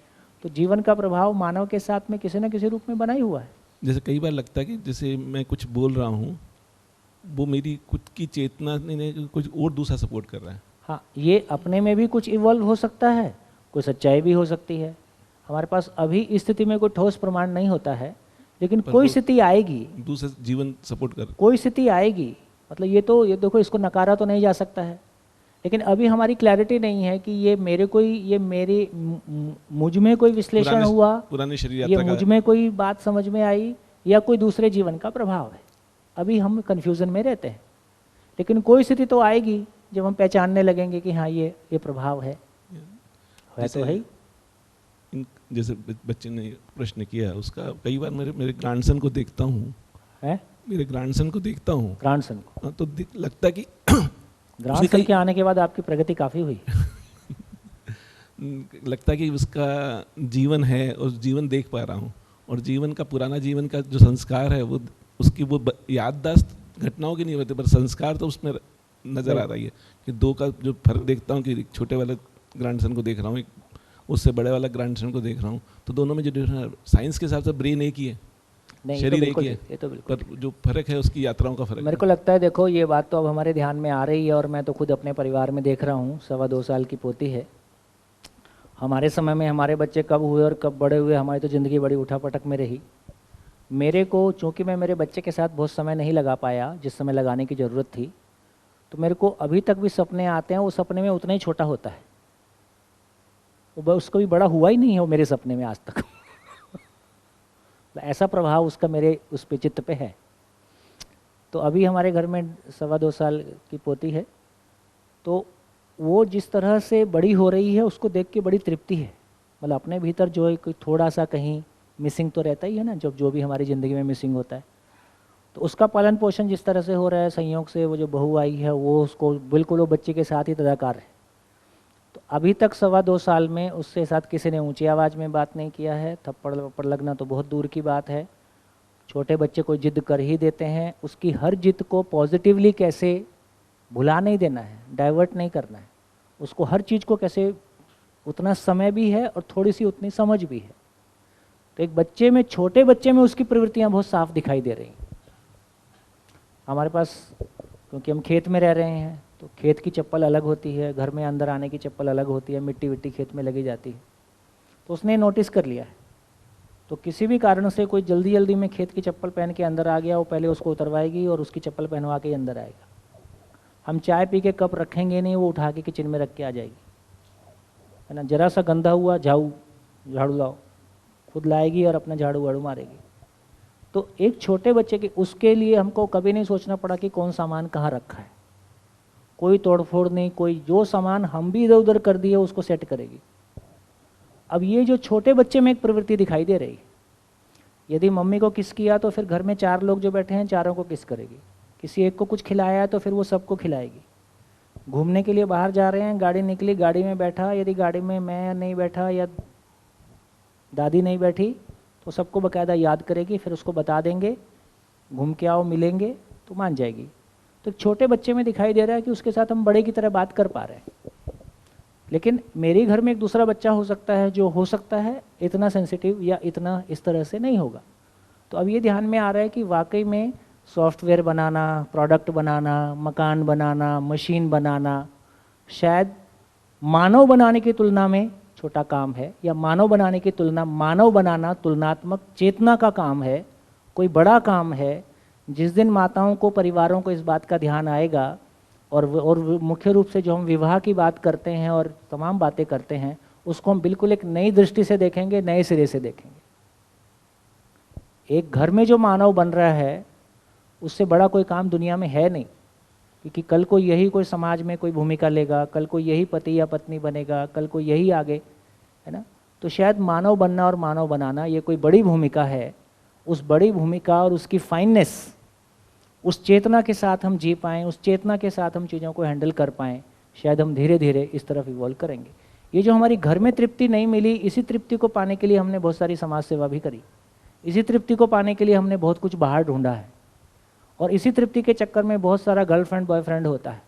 तो जीवन का प्रभाव मानव के साथ में किसी न किसी रूप में बना ही हुआ है। जैसे कई बार लगता है कि जैसे मैं कुछ बोल रहा हूँ, वो मेरी खुद की चेतना ने कुछ और दूसरा सपोर्ट कर रहा है। हाँ, ये अपने में भी कुछ इवॉल्व हो सकता है, कोई सच्चाई भी हो सकती है। हमारे पास अभी इस स्थिति में कोई ठोस प्रमाण नहीं होता है, लेकिन कोई स्थिति आएगी, दूसरे जीवन सपोर्ट कर, कोई स्थिति आएगी। मतलब ये देखो, इसको नकारा तो नहीं जा सकता है, लेकिन अभी हमारी क्लैरिटी नहीं है कि ये मेरे मुझ में कोई विश्लेषण हुआ, पुराने शरीर ये मुझ में कोई बात समझ में आई, या कोई दूसरे जीवन का प्रभाव है। अभी हम कंफ्यूजन में रहते हैं, लेकिन कोई स्थिति तो आएगी जब हम पहचानने लगेंगे कि हाँ ये प्रभाव है तो है। जैसे बच्चे ने प्रश्न किया, उसका कई बार मेरे ग्रैंडसन को देखता हूँ, मेरे ग्रैंडसन को देखता हूँ, ग्रैंडसन को तो लगता है कि ग्रैंडसन के आने के बाद आपकी प्रगति काफ़ी हुई। लगता है कि उसका जीवन है और जीवन देख पा रहा हूँ, और जीवन का पुराना जीवन का जो संस्कार है वो उसकी वो याददाश्त घटनाओं की नहीं होती, पर संस्कार तो उसमें नज़र आ रही है। कि दो का जो फर्क देखता हूँ कि एक छोटे वाले ग्रैंडसन को देख रहा हूँ, एक उससे बड़े वाला ग्रैंडसन को देख रहा हूँ, तो दोनों में जो साइंस के हिसाब से ब्रेन एक ही है, शरीर एक ही है, ये तो बिल्कुल, पर जो फर्क है उसकी यात्राओं का फर्क। मेरे को लगता है, देखो ये बात तो अब हमारे ध्यान में आ रही है, और मैं तो खुद अपने परिवार में देख रहा हूँ। 2.25 साल की पोती है। हमारे समय में हमारे बच्चे कब हुए और कब बड़े हुए, हमारी तो ज़िंदगी बड़ी उठापटक में रही। मेरे को, चूँकि मैं मेरे बच्चे के साथ बहुत समय नहीं लगा पाया जिस समय लगाने की ज़रूरत थी, तो मेरे को अभी तक भी सपने आते हैं, वो सपने में उतना ही छोटा होता है, वो उसको भी बड़ा हुआ ही नहीं है वो मेरे सपने में आज तक। ऐसा प्रभाव उसका मेरे उस पे चित्त पे है। तो अभी हमारे घर में 2.25 साल की पोती है, तो वो जिस तरह से बड़ी हो रही है उसको देख के बड़ी तृप्ति है। मतलब अपने भीतर जो है कोई थोड़ा सा कहीं मिसिंग तो रहता ही है ना, जब जो भी हमारी ज़िंदगी में मिसिंग होता है, तो उसका पालन पोषण जिस तरह से हो रहा है, संयोग से वो जो बहू आई है वो उसको बिल्कुल वो बच्चे के साथ ही तदाकार है। तो अभी तक 2.25 साल में उसके साथ किसी ने ऊंची आवाज़ में बात नहीं किया है। थप्पड़ वप्पड़ लगना तो बहुत दूर की बात है। छोटे बच्चे कोई जिद कर ही देते हैं, उसकी हर जिद को पॉजिटिवली कैसे भुला नहीं देना है, डाइवर्ट नहीं करना है उसको। हर चीज़ को कैसे, उतना समय भी है और थोड़ी सी उतनी समझ भी है। तो एक बच्चे में, छोटे बच्चे में उसकी प्रवृत्तियाँ बहुत साफ दिखाई दे रही हैं। हमारे पास, क्योंकि हम खेत में रह रहे हैं, तो खेत की चप्पल अलग होती है, घर में अंदर आने की चप्पल अलग होती है, मिट्टी विट्टी खेत में लगी जाती है। तो उसने नोटिस कर लिया है। तो किसी भी कारण से कोई जल्दी जल्दी में खेत की चप्पल पहन के अंदर आ गया, वो पहले उसको उतरवाएगी और उसकी चप्पल पहनवा के ही अंदर आएगा। हम चाय पी के कप रखेंगे नहीं, वो उठा के किचन में रख के आ जाएगी, है ना। जरा सा गंदा हुआ, झाड़ू लाओ, खुद लाएगी और अपना झाड़ू वाड़ू मारेगी। तो एक छोटे बच्चे के, उसके लिए हमको कभी नहीं सोचना पड़ा कि कौन सामान कहाँ रखा है, कोई तोड़फोड़ नहीं, कोई जो सामान हम भी इधर उधर कर दिए उसको सेट करेगी। अब ये जो छोटे बच्चे में एक प्रवृत्ति दिखाई दे रही है, यदि मम्मी को किस किया तो फिर घर में 4 लोग जो बैठे हैं चारों को किस करेगी। किसी एक को कुछ खिलाया तो फिर वो सबको खिलाएगी। घूमने के लिए बाहर जा रहे हैं, गाड़ी निकली, गाड़ी में बैठा, यदि गाड़ी में मैं नहीं बैठा या दादी नहीं बैठी तो सबको बाकायदा याद करेगी, फिर उसको बता देंगे घूम के आओ, मिलेंगे, तो मान जाएगी। तो एक छोटे बच्चे में दिखाई दे रहा है कि उसके साथ हम बड़े की तरह बात कर पा रहे हैं, लेकिन मेरे घर में एक दूसरा बच्चा हो सकता है जो हो सकता है इतना सेंसिटिव या इतना इस तरह से नहीं होगा। तो अब ये ध्यान में आ रहा है कि वाकई में सॉफ्टवेयर बनाना, प्रोडक्ट बनाना, मकान बनाना, मशीन बनाना शायद मानव बनाने की तुलना में छोटा काम है, या मानव बनाने की तुलना मानव बनाना तुलनात्मक चेतना का काम है, कोई बड़ा काम है। जिस दिन माताओं को, परिवारों को इस बात का ध्यान आएगा और मुख्य रूप से जो हम विवाह की बात करते हैं और तमाम बातें करते हैं उसको हम बिल्कुल एक नई दृष्टि से देखेंगे, नए सिरे से देखेंगे। एक घर में जो मानव बन रहा है उससे बड़ा कोई काम दुनिया में है नहीं, क्योंकि कल को यही कोई समाज में कोई भूमिका लेगा, कल को यही पति या पत्नी बनेगा, कल को यही आगे, है ना। तो शायद मानव बनना और मानव बनाना ये कोई बड़ी भूमिका है। उस बड़ी भूमिका और उसकी फाइननेस, उस चेतना के साथ हम जी पाएँ, उस चेतना के साथ हम चीज़ों को हैंडल कर पाएँ, शायद हम धीरे धीरे इस तरफ इवॉल्व करेंगे। ये जो हमारी घर में तृप्ति नहीं मिली, इसी तृप्ति को पाने के लिए हमने बहुत सारी समाज सेवा भी करी, इसी तृप्ति को पाने के लिए हमने बहुत कुछ बाहर ढूंढा है, और इसी तृप्ति के चक्कर में बहुत सारा गर्लफ्रेंड बॉयफ्रेंड होता है।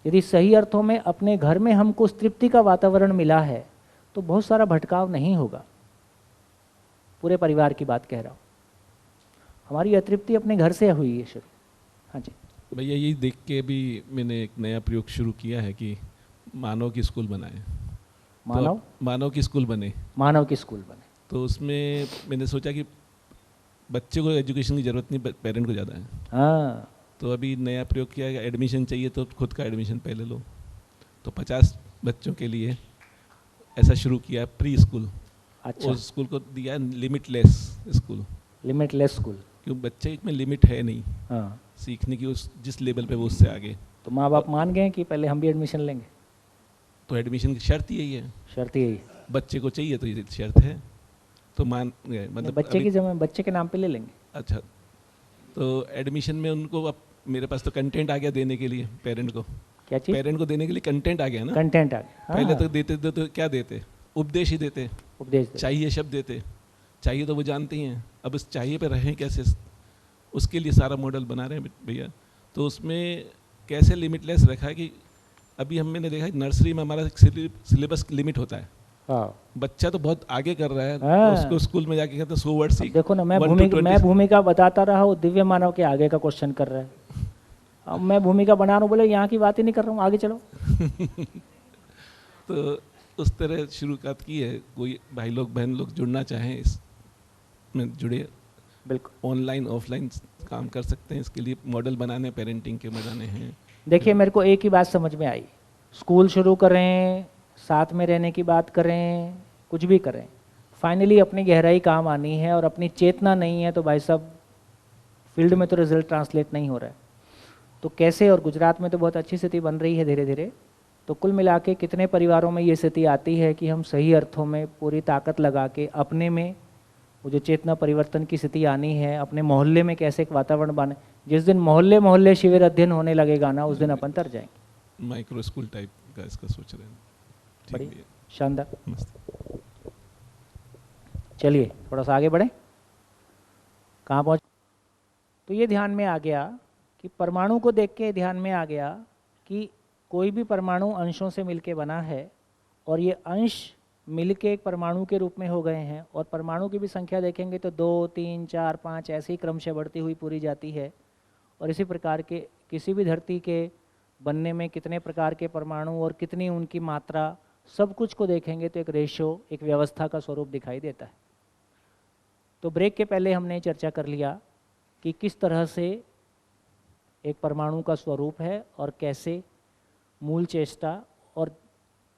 यदि सही अर्थों में अपने घर में हमको उस तृप्ति का वातावरण मिला है तो बहुत सारा भटकाव नहीं होगा। पूरे परिवार की बात कह रहा हूँ। हमारी अतृप्ति अपने घर से हुई है शुरू। हाँ जी भैया, यही देख के भी मैंने एक नया प्रयोग शुरू किया है कि मानव की स्कूल बनाए। मानव तो मानव की स्कूल बने, मानव की स्कूल बने। तो उसमें मैंने सोचा कि बच्चे को एजुकेशन की ज़रूरत नहीं, पेरेंट को ज़्यादा है। हाँ, तो अभी नया प्रयोग किया है, एडमिशन चाहिए तो खुद का एडमिशन पहले लो। तो 50 बच्चों के लिए ऐसा शुरू किया, प्री स्कूल। अच्छा, उस स्कूल को दिया लिमिटलेस स्कूल, लिमिटलेस स्कूल। क्यों बच्चे में लिमिट है नहीं हाँ, सीखने की, उस जिस लेवल पे वो उससे आगे। तो माँ बाप मान गए कि पहले हम भी एडमिशन लेंगे। तो एडमिशन की शर्त यही है, शर्त यही है। बच्चे को चाहिए तो ये शर्त है, तो मान गए। मतलब बच्चे की जगह बच्चे के नाम पे ले लेंगे। अच्छा, तो एडमिशन में उनको अब मेरे पास तो कंटेंट आ गया देने के लिए पेरेंट को। क्या चीज़? पेरेंट को देने के लिए कंटेंट आ गया ना। कंटेंट आ गया। पहले हाँ, तो देते तो क्या देते, उपदेश ही देते, उपदेश दे। चाहिए शब्द देते। चाहिए तो वो जानते ही हैं, अब इस चाहिए पे रहें कैसे, उसके लिए सारा मॉडल बना रहे हैं भैया। तो उसमें कैसे लिमिटलेस रखा है कि अभी मैंने देखा है नर्सरी में हमारा सिलेबस लिमिट होता है। हाँ, बच्चा तो बहुत आगे कर रहा है, हाँ। उसको स्कूल में जाके कहते हैं 100 वर्ड सीख। देखो ना, मैं 1 to 20 भूमिका बताता रहा हूँ, दिव्य मानव के आगे का क्वेश्चन कर रहा है। अब मैं भूमिका बना रहा हूँ, बोले यहाँ की बात ही नहीं कर रहा हूँ, आगे चलो। तो उस तरह शुरुआत की है। कोई भाई लोग बहन लोग जुड़ना चाहें इसमें जुड़े, बिल्कुल। ऑनलाइन ऑफलाइन काम कर सकते हैं। इसके लिए मॉडल बनाने, पेरेंटिंग के बनाने हैं। देखिए, मेरे को एक ही बात समझ में आई, स्कूल शुरू करें, साथ में रहने की बात करें, कुछ भी करें, फाइनली अपनी गहराई काम आनी है। और अपनी चेतना नहीं है तो भाई साहब फील्ड में तो रिजल्ट ट्रांसलेट नहीं हो रहा है। तो कैसे, और गुजरात में तो बहुत अच्छी स्थिति बन रही है धीरे धीरे। तो कुल मिला के कितने परिवारों में ये स्थिति आती है कि हम सही अर्थों में पूरी ताकत लगा के अपने में वो जो चेतना परिवर्तन की स्थिति आनी है, अपने मोहल्ले में कैसे एक वातावरण बने। जिस दिन मोहल्ले मोहल्ले शिविर अध्ययन होने लगेगा ना, उस दिन अपन तर जाएंगे। माइक्रो स्कूल टाइप का इसका सोच रहे हैं। ठीक बढ़िया, भैया, शानदार। नमस्ते। चलिए थोड़ा सा आगे बढ़े, कहाँ पहुँच। तो ये ध्यान में आ गया कि परमाणु को देख के ध्यान में आ गया कि कोई भी परमाणु अंशों से मिलके बना है, और ये अंश मिलके एक परमाणु के रूप में हो गए हैं। और परमाणु की भी संख्या देखेंगे तो 2, 3, 4, 5 ऐसे ही क्रमशः बढ़ती हुई पूरी जाती है। और इसी प्रकार के किसी भी धरती के बनने में कितने प्रकार के परमाणु और कितनी उनकी मात्रा, सब कुछ को देखेंगे तो एक रेशो, एक व्यवस्था का स्वरूप दिखाई देता है। तो ब्रेक के पहले हमने चर्चा कर लिया कि किस तरह से एक परमाणु का स्वरूप है और कैसे मूल चेष्टा, और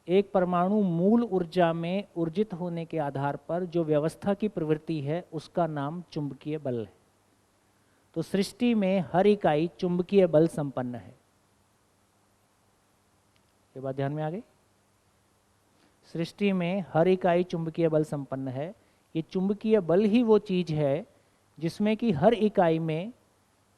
एक परमाणु मूल ऊर्जा में ऊर्जित होने के आधार पर जो व्यवस्था की प्रवृत्ति है उसका नाम चुंबकीय बल है। तो सृष्टि में हर इकाई चुंबकीय बल संपन्न है। ये बात ध्यान में आ गई। सृष्टि में हर इकाई चुंबकीय बल संपन्न है। ये चुंबकीय बल ही वो चीज है जिसमें कि हर इकाई में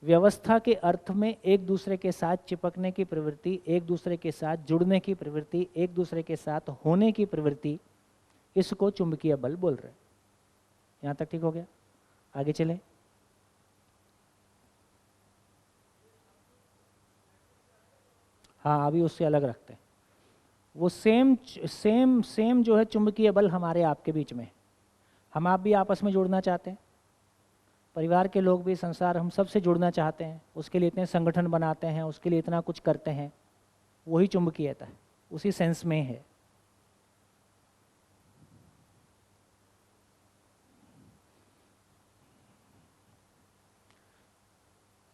व्यवस्था के अर्थ में एक दूसरे के साथ चिपकने की प्रवृत्ति, एक दूसरे के साथ जुड़ने की प्रवृत्ति, एक दूसरे के साथ होने की प्रवृत्ति, इसको चुंबकीय बल बोल रहे हैं। यहाँ तक ठीक हो गया? आगे चले। हाँ, अभी उससे अलग रखते हैं। वो सेम सेम सेम जो है चुंबकीय बल हमारे आपके बीच में है। हम आप भी आपस में जुड़ना चाहते हैं, परिवार के लोग भी, संसार, हम सबसे जुड़ना चाहते हैं, उसके लिए इतने संगठन बनाते हैं, उसके लिए इतना कुछ करते हैं, वही चुंबकीयता है, उसी सेंस में है।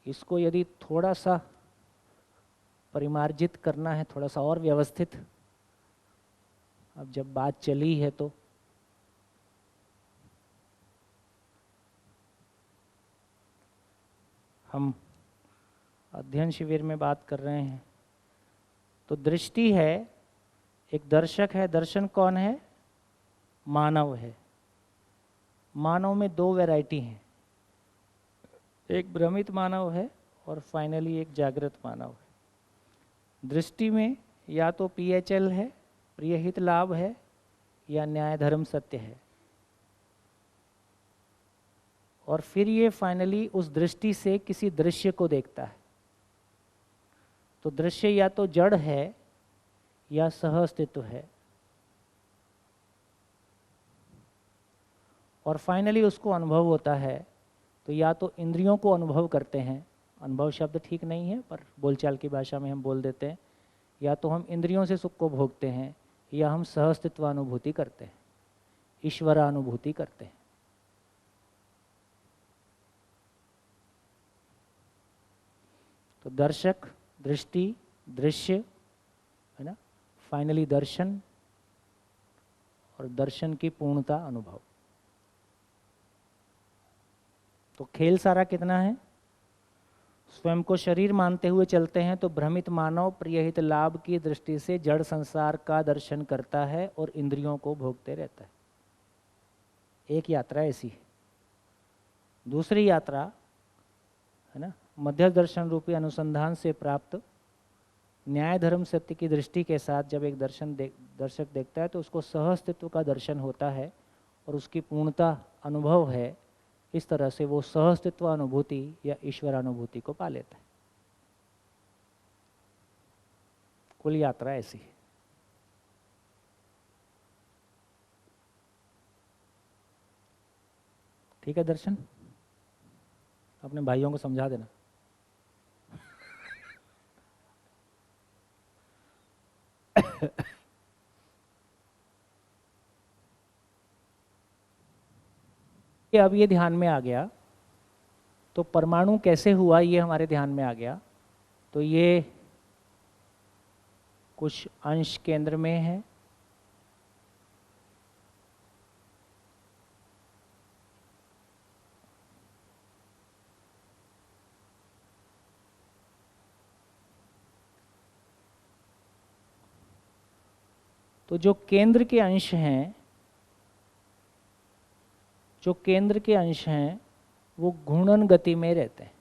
इसको यदि थोड़ा सा परिमार्जित करना है, थोड़ा सा और व्यवस्थित, अब जब बात चली है तो हम अध्ययन शिविर में बात कर रहे हैं। तो दृष्टि है, एक दर्शक है। दर्शन कौन है? मानव है। मानव में दो वैरायटी हैं, एक भ्रमित मानव है और फाइनली एक जागृत मानव है। दृष्टि में या तो PHL है, प्रियहित लाभ है, या न्याय धर्म सत्य है, और फिर ये फाइनली उस दृष्टि से किसी दृश्य को देखता है। तो दृश्य या तो जड़ है या सह अस्तित्व है, और फाइनली उसको अनुभव होता है। तो या तो इंद्रियों को अनुभव करते हैं, अनुभव शब्द ठीक नहीं है पर बोलचाल की भाषा में हम बोल देते हैं, या तो हम इंद्रियों से सुख को भोगते हैं, या हम सह अस्तित्व अनुभूति करते हैं, ईश्वरानुभूति करते हैं। तो दर्शक, दृष्टि, दृश्य, है ना, फाइनली दर्शन, और दर्शन की पूर्णता अनुभव। तो खेल सारा कितना है? स्वयं को शरीर मानते हुए चलते हैं तो भ्रमित मानव प्रियहित लाभ की दृष्टि से जड़ संसार का दर्शन करता है और इंद्रियों को भोगते रहता है। एक यात्रा ऐसी है। दूसरी यात्रा है ना, मध्य दर्शन रूपी अनुसंधान से प्राप्त न्याय धर्म सत्य की दृष्टि के साथ जब एक दर्शक देखता है तो उसको सहअस्तित्व का दर्शन होता है और उसकी पूर्णता अनुभव है। इस तरह से वो सहअस्तित्व अनुभूति या ईश्वर अनुभूति को पा लेता है। कुल यात्रा ऐसी है। ठीक है दर्शन, अपने भाइयों को समझा देना। अब ये ध्यान में आ गया तो परमाणु कैसे हुआ ये हमारे ध्यान में आ गया। तो ये कुछ अंश केंद्र में है, तो जो केंद्र के अंश हैं, वो घूर्णन गति में रहते हैं।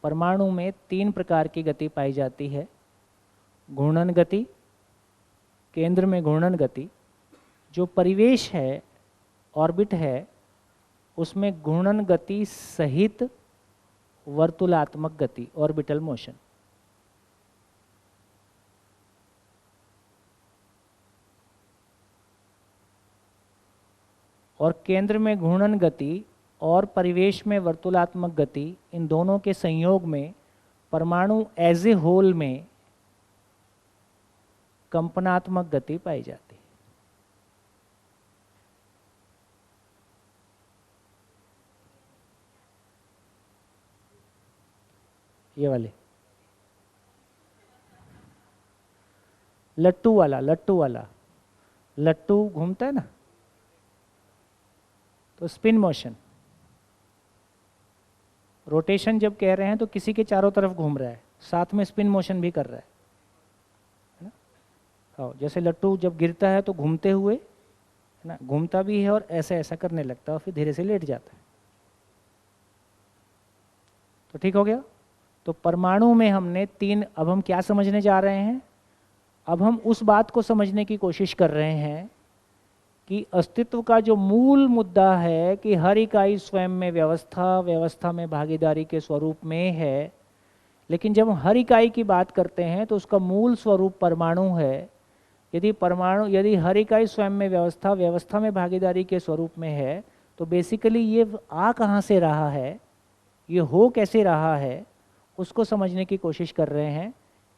परमाणु में 3 प्रकार की गति पाई जाती है। घूर्णन गति, केंद्र में घूर्णन गति, जो परिवेश है, ऑर्बिट है, उसमें घूर्णन गति सहित वर्तुलात्मक गति, ऑर्बिटल मोशन। और केंद्र में घूर्णन गति और परिवेश में वर्तुलात्मक गति, इन दोनों के संयोग में परमाणु एज ए होल में कंपनात्मक गति पाई जाती है। ये वाले लट्टू वाला लट्टू घूमता है ना, तो स्पिन मोशन, रोटेशन जब कह रहे हैं तो किसी के चारों तरफ घूम रहा है, साथ में स्पिन मोशन भी कर रहा है ना। हाँ, जैसे लट्टू जब गिरता है तो घूमते हुए, है ना, घूमता भी है और ऐसा ऐसा करने लगता है और फिर धीरे से लेट जाता है। तो ठीक हो गया। तो परमाणु में हमने 3, अब हम क्या समझने जा रहे हैं? अब हम उस बात को समझने की कोशिश कर रहे हैं कि अस्तित्व का जो मूल मुद्दा है कि हर इकाई स्वयं में व्यवस्था में भागीदारी के स्वरूप में है, लेकिन जब हम हर इकाई की बात करते हैं तो उसका मूल स्वरूप परमाणु है। यदि हर इकाई स्वयं में व्यवस्था में भागीदारी के स्वरूप में है, तो बेसिकली ये आ कहाँ से रहा है, ये हो कैसे रहा है, उसको समझने की कोशिश कर रहे हैं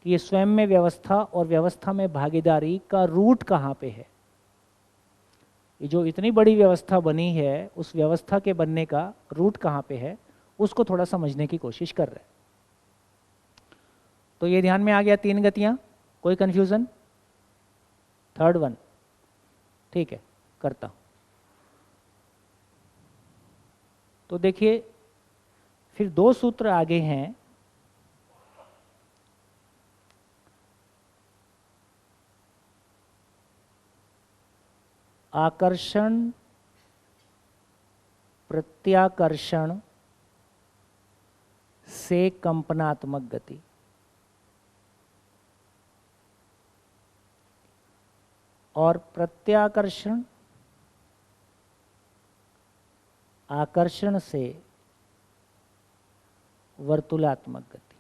कि ये स्वयं में व्यवस्था और व्यवस्था में भागीदारी का रूट कहाँ पे है। ये जो इतनी बड़ी व्यवस्था बनी है, उस व्यवस्था के बनने का रूट कहाँ पे है, उसको थोड़ा समझने की कोशिश कर रहे हैं। तो ये ध्यान में आ गया 3 गतियाँ, कोई कन्फ्यूज़न? थर्ड वन, ठीक है, करता हूँ। तो देखिए फिर 2 सूत्र आगे हैं। आकर्षण प्रत्याकर्षण से कंपनात्मक गति। और प्रत्याकर्षण आकर्षण से वर्तुलात्मक गति।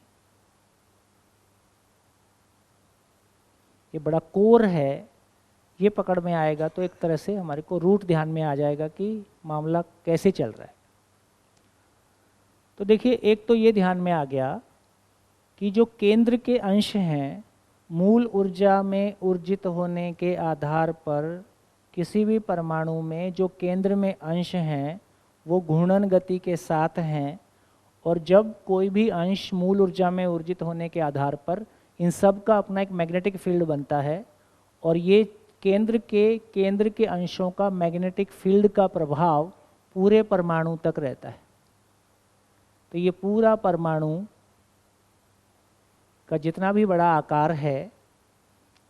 ये बड़ा कोर है, ये पकड़ में आएगा तो एक तरह से हमारे को रूट ध्यान में आ जाएगा कि मामला कैसे चल रहा है। तो देखिए, एक तो ये ध्यान में आ गया कि जो केंद्र के अंश हैं, मूल ऊर्जा में ऊर्जित होने के आधार पर किसी भी परमाणु में जो केंद्र में अंश हैं वो घूर्णन गति के साथ हैं, और जब कोई भी अंश मूल ऊर्जा में ऊर्जित होने के आधार पर इन सब का अपना एक मैग्नेटिक फील्ड बनता है, और ये केंद्र के अंशों का मैग्नेटिक फील्ड का प्रभाव पूरे परमाणु तक रहता है। तो ये पूरा परमाणु का जितना भी बड़ा आकार है,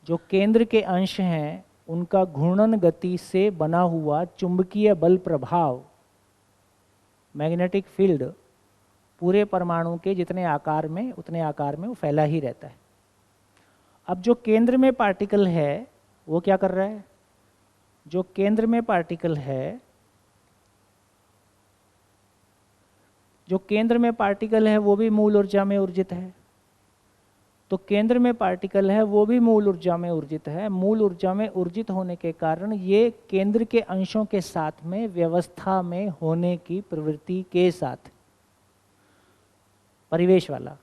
जो केंद्र के अंश हैं उनका घूर्णन गति से बना हुआ चुंबकीय बल प्रभाव, मैग्नेटिक फील्ड, पूरे परमाणु के जितने आकार में उतने आकार में वो फैला ही रहता है। अब जो केंद्र में पार्टिकल है वो क्या कर रहा है? जो केंद्र में पार्टिकल है, वो भी मूल ऊर्जा में ऊर्जित है। तो केंद्र में पार्टिकल है वो भी मूल ऊर्जा में ऊर्जित है। मूल ऊर्जा में ऊर्जित होने के कारण ये केंद्र के अंशों के साथ में व्यवस्था में होने की प्रवृत्ति के साथ परिवेश वाला।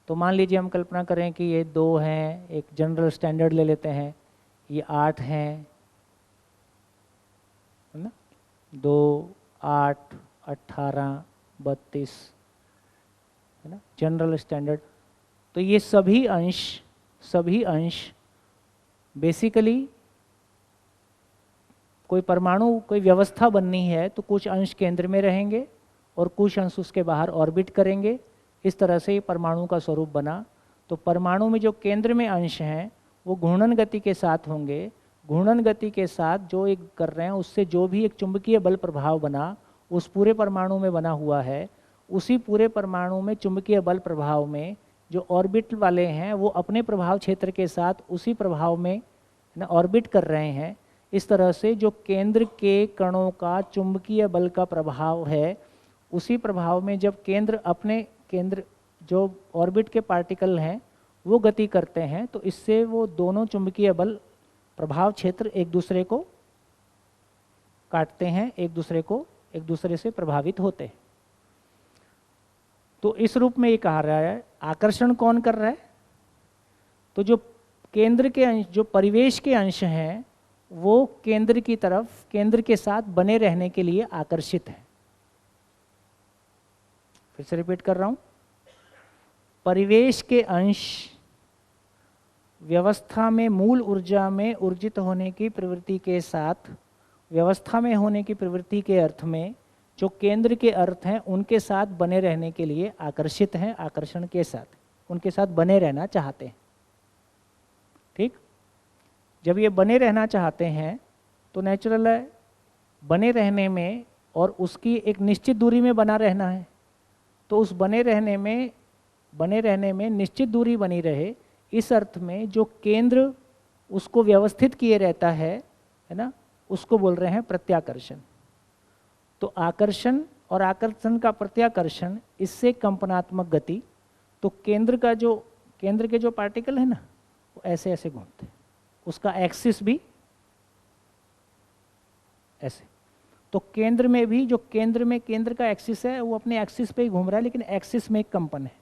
तो मान लीजिए हम कल्पना करें कि ये 2 हैं, एक जनरल स्टैंडर्ड ले लेते हैं, ये 8 हैं, है ना, 2, 8, 18, 32, है ना, जनरल स्टैंडर्ड। तो ये सभी अंश बेसिकली कोई परमाणु, कोई व्यवस्था बननी है तो कुछ अंश केंद्र में रहेंगे और कुछ अंश उसके बाहर ऑर्बिट करेंगे। इस तरह से ये परमाणु का स्वरूप बना। तो परमाणु में जो केंद्र में अंश हैं वो घूर्णन गति के साथ होंगे। घूर्णन गति के साथ जो एक कर रहे हैं उससे जो भी एक चुंबकीय बल प्रभाव बना उस पूरे परमाणु में बना हुआ है। उसी पूरे परमाणु में चुंबकीय बल प्रभाव में जो ऑर्बिट वाले हैं वो अपने प्रभाव क्षेत्र के साथ उसी प्रभाव में ना ऑर्बिट कर रहे हैं। इस तरह से जो केंद्र के कणों का चुंबकीय बल का प्रभाव है, उसी प्रभाव में जब केंद्र जो ऑर्बिट के पार्टिकल हैं वो गति करते हैं, तो इससे वो दोनों चुंबकीय बल प्रभाव क्षेत्र एक दूसरे को काटते हैं, एक दूसरे से प्रभावित होते हैं। तो इस रूप में ये कहा रहा है आकर्षण कौन कर रहा है? तो जो केंद्र के अंश, जो परिवेश के अंश हैं वो केंद्र की तरफ, केंद्र के साथ बने रहने के लिए आकर्षित है। फिर से रिपीट कर रहा हूं, परिवेश के अंश व्यवस्था में मूल ऊर्जा में ऊर्जित होने की प्रवृत्ति के साथ, व्यवस्था में होने की प्रवृत्ति के अर्थ में जो केंद्र के अर्थ हैं उनके साथ बने रहने के लिए आकर्षित हैं, आकर्षण के साथ उनके साथ बने रहना चाहते हैं। ठीक, जब ये बने रहना चाहते हैं तो नेचुरल है बने रहने में, और उसकी एक निश्चित दूरी में बना रहना है। तो उस बने रहने में निश्चित दूरी बनी रहे, इस अर्थ में जो केंद्र उसको व्यवस्थित किए रहता है ना, उसको बोल रहे हैं प्रत्याकर्षण। तो आकर्षण और आकर्षण का प्रत्याकर्षण, इससे कंपनात्मक गति, तो केंद्र के जो पार्टिकल है ना वो ऐसे ऐसे घूमते हैं, उसका एक्सिस भी ऐसे। तो केंद्र में भी जो केंद्र का एक्सिस है वो अपने एक्सिस पे ही घूम रहा है, लेकिन एक्सिस में एक कंपन है।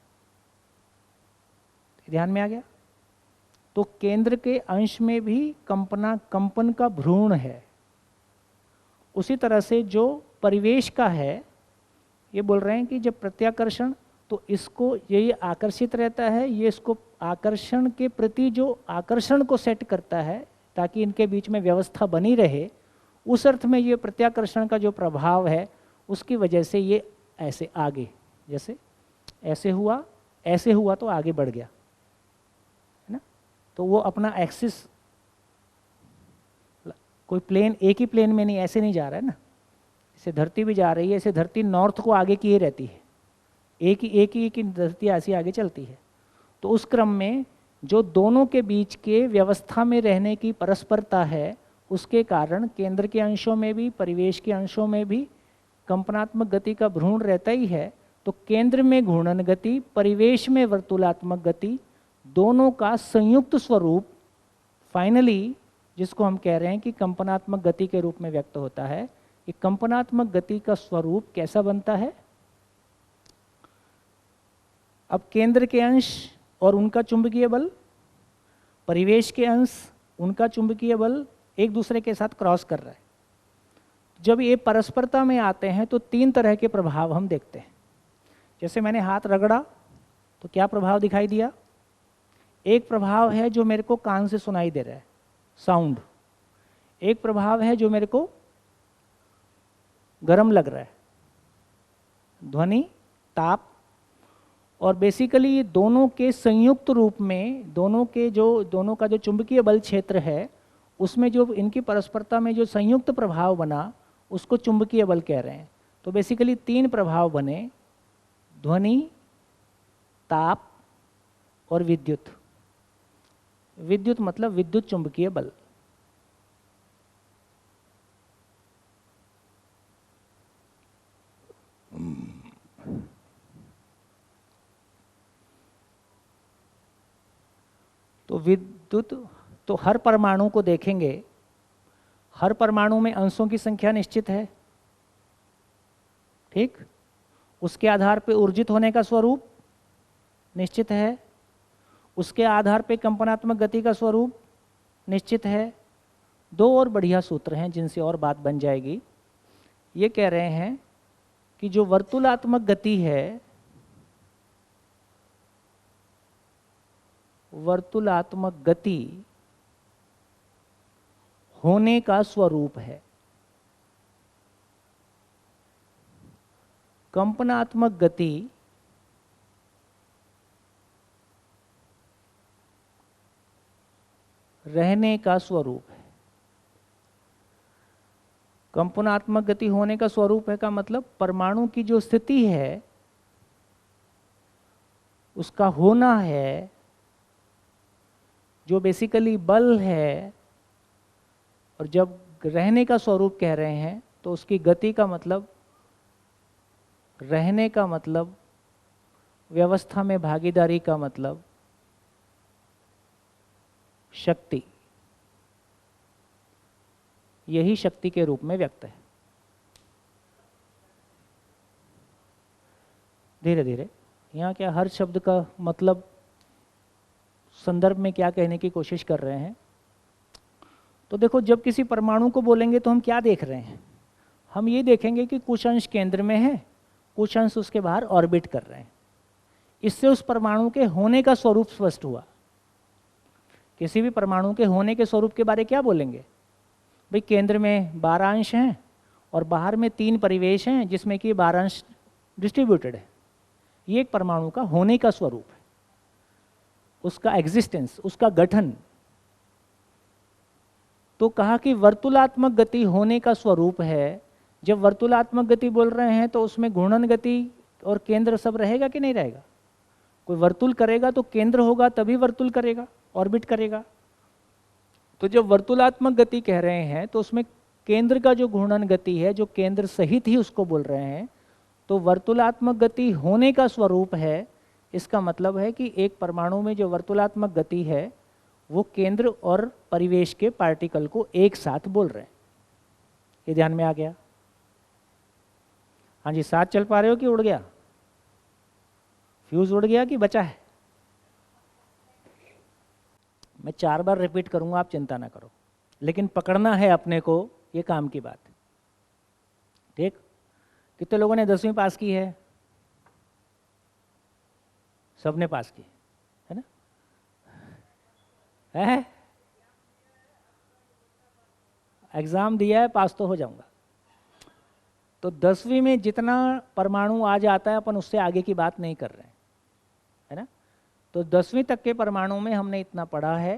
ध्यान में आ गया? तो केंद्र के अंश में भी कंपन का भ्रूण है। उसी तरह से जो परिवेश का है, ये बोल रहे हैं कि जब प्रत्याकर्षण, तो इसको ये आकर्षित रहता है, ये इसको आकर्षण के प्रति जो आकर्षण को सेट करता है ताकि इनके बीच में व्यवस्था बनी रहे, उस अर्थ में ये प्रत्याकर्षण का जो प्रभाव है उसकी वजह से ये ऐसे आगे, जैसे ऐसे हुआ तो आगे बढ़ गया, है ना। तो वो अपना एक्सिस, कोई प्लेन एक ही प्लेन में नहीं, ऐसे नहीं जा रहा है ना, इसे धरती भी जा रही है, इसे धरती नॉर्थ को आगे किए रहती है, एक ही धरती ऐसी आगे चलती है। तो उस क्रम में जो दोनों के बीच के व्यवस्था में रहने की परस्परता है, उसके कारण केंद्र के अंशों में भी परिवेश के अंशों में भी कंपनात्मक गति का भ्रूण रहता ही है। तो केंद्र में घूर्णन गति, परिवेश में वर्तुलात्मक गति, दोनों का संयुक्त स्वरूप फाइनली, जिसको हम कह रहे हैं कि कंपनात्मक गति के रूप में व्यक्त होता है। ये कंपनात्मक गति का स्वरूप कैसा बनता है? अब केंद्र के अंश और उनका चुंबकीय बल, परिवेश के अंश उनका चुंबकीय बल एक दूसरे के साथ क्रॉस कर रहा है। जब ये परस्परता में आते हैं तो तीन तरह के प्रभाव हम देखते हैं। जैसे मैंने हाथ रगड़ा तो क्या प्रभाव दिखाई दिया? एक प्रभाव है जो मेरे को कान से सुनाई दे रहा है, साउंड। एक प्रभाव है जो मेरे को गर्म लग रहा है, ध्वनि, ताप। और बेसिकली ये दोनों के संयुक्त रूप में, दोनों का जो चुंबकीय बल क्षेत्र है, उसमें जो इनकी परस्परता में जो संयुक्त प्रभाव बना, उसको चुंबकीय बल कह रहे हैं। तो बेसिकली तीन प्रभाव बने, ध्वनि, ताप और विद्युत। विद्युत मतलब विद्युत चुंबकीय बल। तो विद्युत, तो हर परमाणु को देखेंगे, हर परमाणु में अंशों की संख्या निश्चित है, ठीक। उसके आधार पे ऊर्जित होने का स्वरूप निश्चित है, उसके आधार पे कंपनात्मक गति का स्वरूप निश्चित है। दो और बढ़िया सूत्र हैं जिनसे और बात बन जाएगी। ये कह रहे हैं कि जो वर्तुलात्मक गति है, वर्तुलात्मक गति होने का स्वरूप है, कंपनात्मक गति रहने का स्वरूप है। कंपनात्मक गति होने का स्वरूप है का मतलब परमाणु की जो स्थिति है उसका होना है, जो बेसिकली बल है। और जब रहने का स्वरूप कह रहे हैं तो उसकी गति का मतलब, रहने का मतलब, व्यवस्था में भागीदारी का मतलब शक्ति, यही शक्ति के रूप में व्यक्त है। धीरे धीरे यहाँ क्या हर शब्द का मतलब संदर्भ में क्या कहने की कोशिश कर रहे हैं। तो देखो, जब किसी परमाणु को बोलेंगे तो हम क्या देख रहे हैं? हम ये देखेंगे कि कुछ अंश केंद्र में है, कुछ अंश उसके बाहर ऑर्बिट कर रहे हैं। इससे उस परमाणु के होने का स्वरूप स्पष्ट हुआ। किसी भी परमाणु के होने के स्वरूप के बारे क्या बोलेंगे? भाई केंद्र में 12 अंश हैं और बाहर में 3 परिवेश हैं जिसमें कि 12 अंश डिस्ट्रीब्यूटेड है। ये एक परमाणु का होने का स्वरूप है, उसका एग्जिस्टेंस, उसका गठन। तो कहा कि वर्तुलात्मक गति होने का स्वरूप है। जब वर्तुलात्मक गति बोल रहे हैं तो उसमें घूर्णन गति और केंद्र सब रहेगा कि नहीं रहेगा? कोई वर्तुल करेगा तो केंद्र होगा तभी वर्तुल करेगा, ऑर्बिट करेगा। तो जब वर्तुलात्मक गति कह रहे हैं तो उसमें केंद्र का जो घूर्णन गति है, जो केंद्र सहित ही उसको बोल रहे हैं। तो वर्तुलात्मक गति होने का स्वरूप है, इसका मतलब है कि एक परमाणु में जो वर्तुलात्मक गति है वो केंद्र और परिवेश के पार्टिकल को एक साथ बोल रहे हैं। ये ध्यान में आ गया? हाँ जी, साथ चल पा रहे हो कि उड़ गया? फ्यूज उड़ गया कि बचा है? मैं 4 बार रिपीट करूंगा, आप चिंता ना करो, लेकिन पकड़ना है अपने को, ये काम की बात है। ठीक? कितने लोगों ने 10वीं पास की है? सबने पास की है ना? है? एग्जाम दिया है, पास तो हो जाऊंगा। तो 10वीं में जितना परमाणु आ जाता है अपन उससे आगे की बात नहीं कर रहे हैं, है ना? तो 10वीं तक के परमाणु में हमने इतना पढ़ा है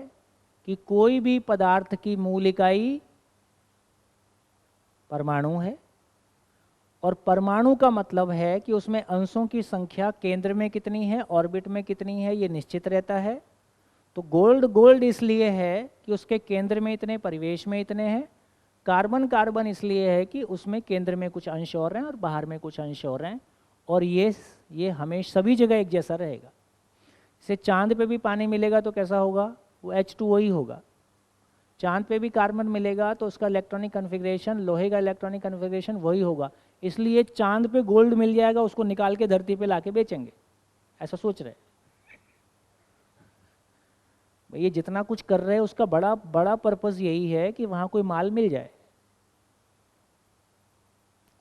कि कोई भी पदार्थ की मूल इकाई परमाणु है, और परमाणु का मतलब है कि उसमें अंशों की संख्या केंद्र में कितनी है, ऑर्बिट में कितनी है, ये निश्चित रहता है। तो गोल्ड गोल्ड इसलिए है कि उसके केंद्र में इतने, परिवेश में इतने हैं। कार्बन कार्बन इसलिए है कि उसमें केंद्र में कुछ अंश और हैं और बाहर में कुछ अंश और हैं, और ये हमेशा सभी जगह एक जैसा रहेगा। इसे चांद पे भी पानी मिलेगा तो कैसा होगा? वो H2O ही होगा। चांद पे भी कार्बन मिलेगा तो उसका इलेक्ट्रॉनिक कन्फिग्रेशन, लोहे का इलेक्ट्रॉनिक कन्फिग्रेशन वही होगा। इसलिए चांद पे गोल्ड मिल जाएगा, उसको निकाल के धरती पे लाके बेचेंगे, ऐसा सोच रहे। ये जितना कुछ कर रहे हैं उसका बड़ा बड़ा पर्पस यही है कि वहां कोई माल मिल जाए।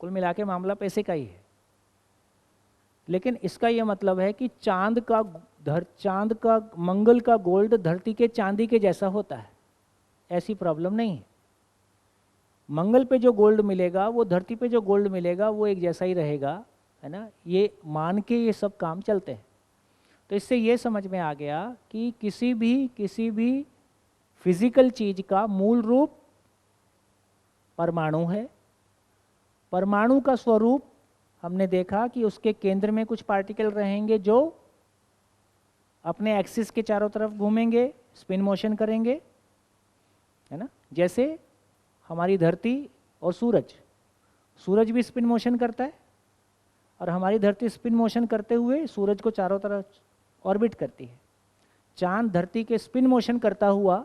कुल मिला के मामला पैसे का ही है। लेकिन इसका यह मतलब है कि चांद का मंगल का गोल्ड धरती के चांदी के जैसा होता है, ऐसी प्रॉब्लम नहीं है। मंगल पे जो गोल्ड मिलेगा वो धरती पे जो गोल्ड मिलेगा वो एक जैसा ही रहेगा, है ना? ये मान के ये सब काम चलते हैं। तो इससे ये समझ में आ गया कि किसी भी फिजिकल चीज का मूल रूप परमाणु है। परमाणु का स्वरूप हमने देखा कि उसके केंद्र में कुछ पार्टिकल रहेंगे जो अपने एक्सिस के चारों तरफ घूमेंगे, स्पिन मोशन करेंगे, है ना? जैसे हमारी धरती और सूरज भी स्पिन मोशन करता है, और हमारी धरती स्पिन मोशन करते हुए सूरज को चारों तरफ ऑर्बिट करती है। चांद धरती के स्पिन मोशन करता हुआ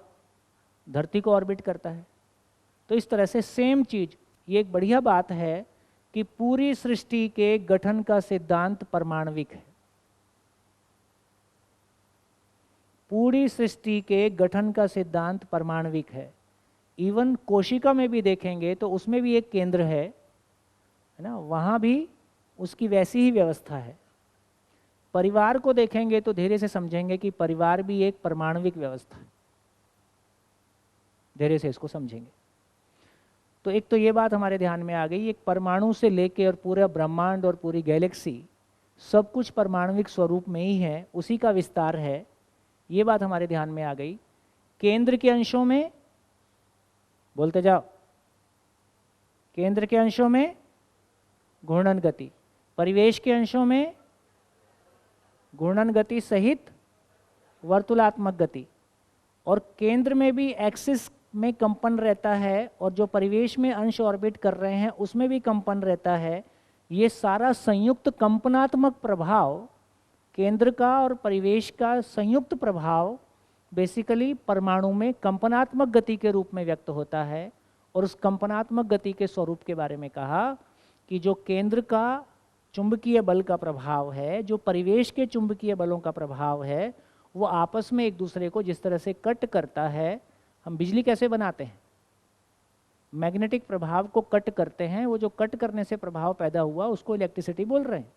धरती को ऑर्बिट करता है। तो इस तरह से सेम चीज, ये एक बढ़िया बात है कि पूरी सृष्टि के गठन का सिद्धांत परमाणविक है। पूरी सृष्टि के गठन का सिद्धांत परमाणविक है। इवन कोशिका में भी देखेंगे तो उसमें भी एक केंद्र है ना? वहाँ भी उसकी वैसी ही व्यवस्था है। परिवार को देखेंगे तो धीरे से समझेंगे कि परिवार भी एक परमाणविक व्यवस्था है। धीरे से इसको समझेंगे। तो एक तो ये बात हमारे ध्यान में आ गई, एक परमाणु से लेके और पूरा ब्रह्मांड और पूरी गैलेक्सी सब कुछ परमाणविक स्वरूप में ही है, उसी का विस्तार है। ये बात हमारे ध्यान में आ गई। केंद्र के अंशों में, बोलते जाओ, केंद्र के अंशों में घूर्णन गति, परिवेश के अंशों में घूर्णन गति सहित वर्तुलात्मक गति, और केंद्र में भी एक्सिस में कंपन रहता है, और जो परिवेश में अंश ऑर्बिट कर रहे हैं उसमें भी कंपन रहता है। ये सारा संयुक्त कंपनात्मक प्रभाव, केंद्र का और परिवेश का संयुक्त प्रभाव बेसिकली परमाणु में कंपनात्मक गति के रूप में व्यक्त होता है। और उस कंपनात्मक गति के स्वरूप के बारे में कहा कि जो केंद्र का चुंबकीय बल का प्रभाव है, जो परिवेश के चुंबकीय बलों का प्रभाव है, वो आपस में एक दूसरे को जिस तरह से कट करता है। हम बिजली कैसे बनाते हैं? मैग्नेटिक प्रभाव को कट करते हैं। वो जो कट करने से प्रभाव पैदा हुआ उसको इलेक्ट्रिसिटी बोल रहे हैं,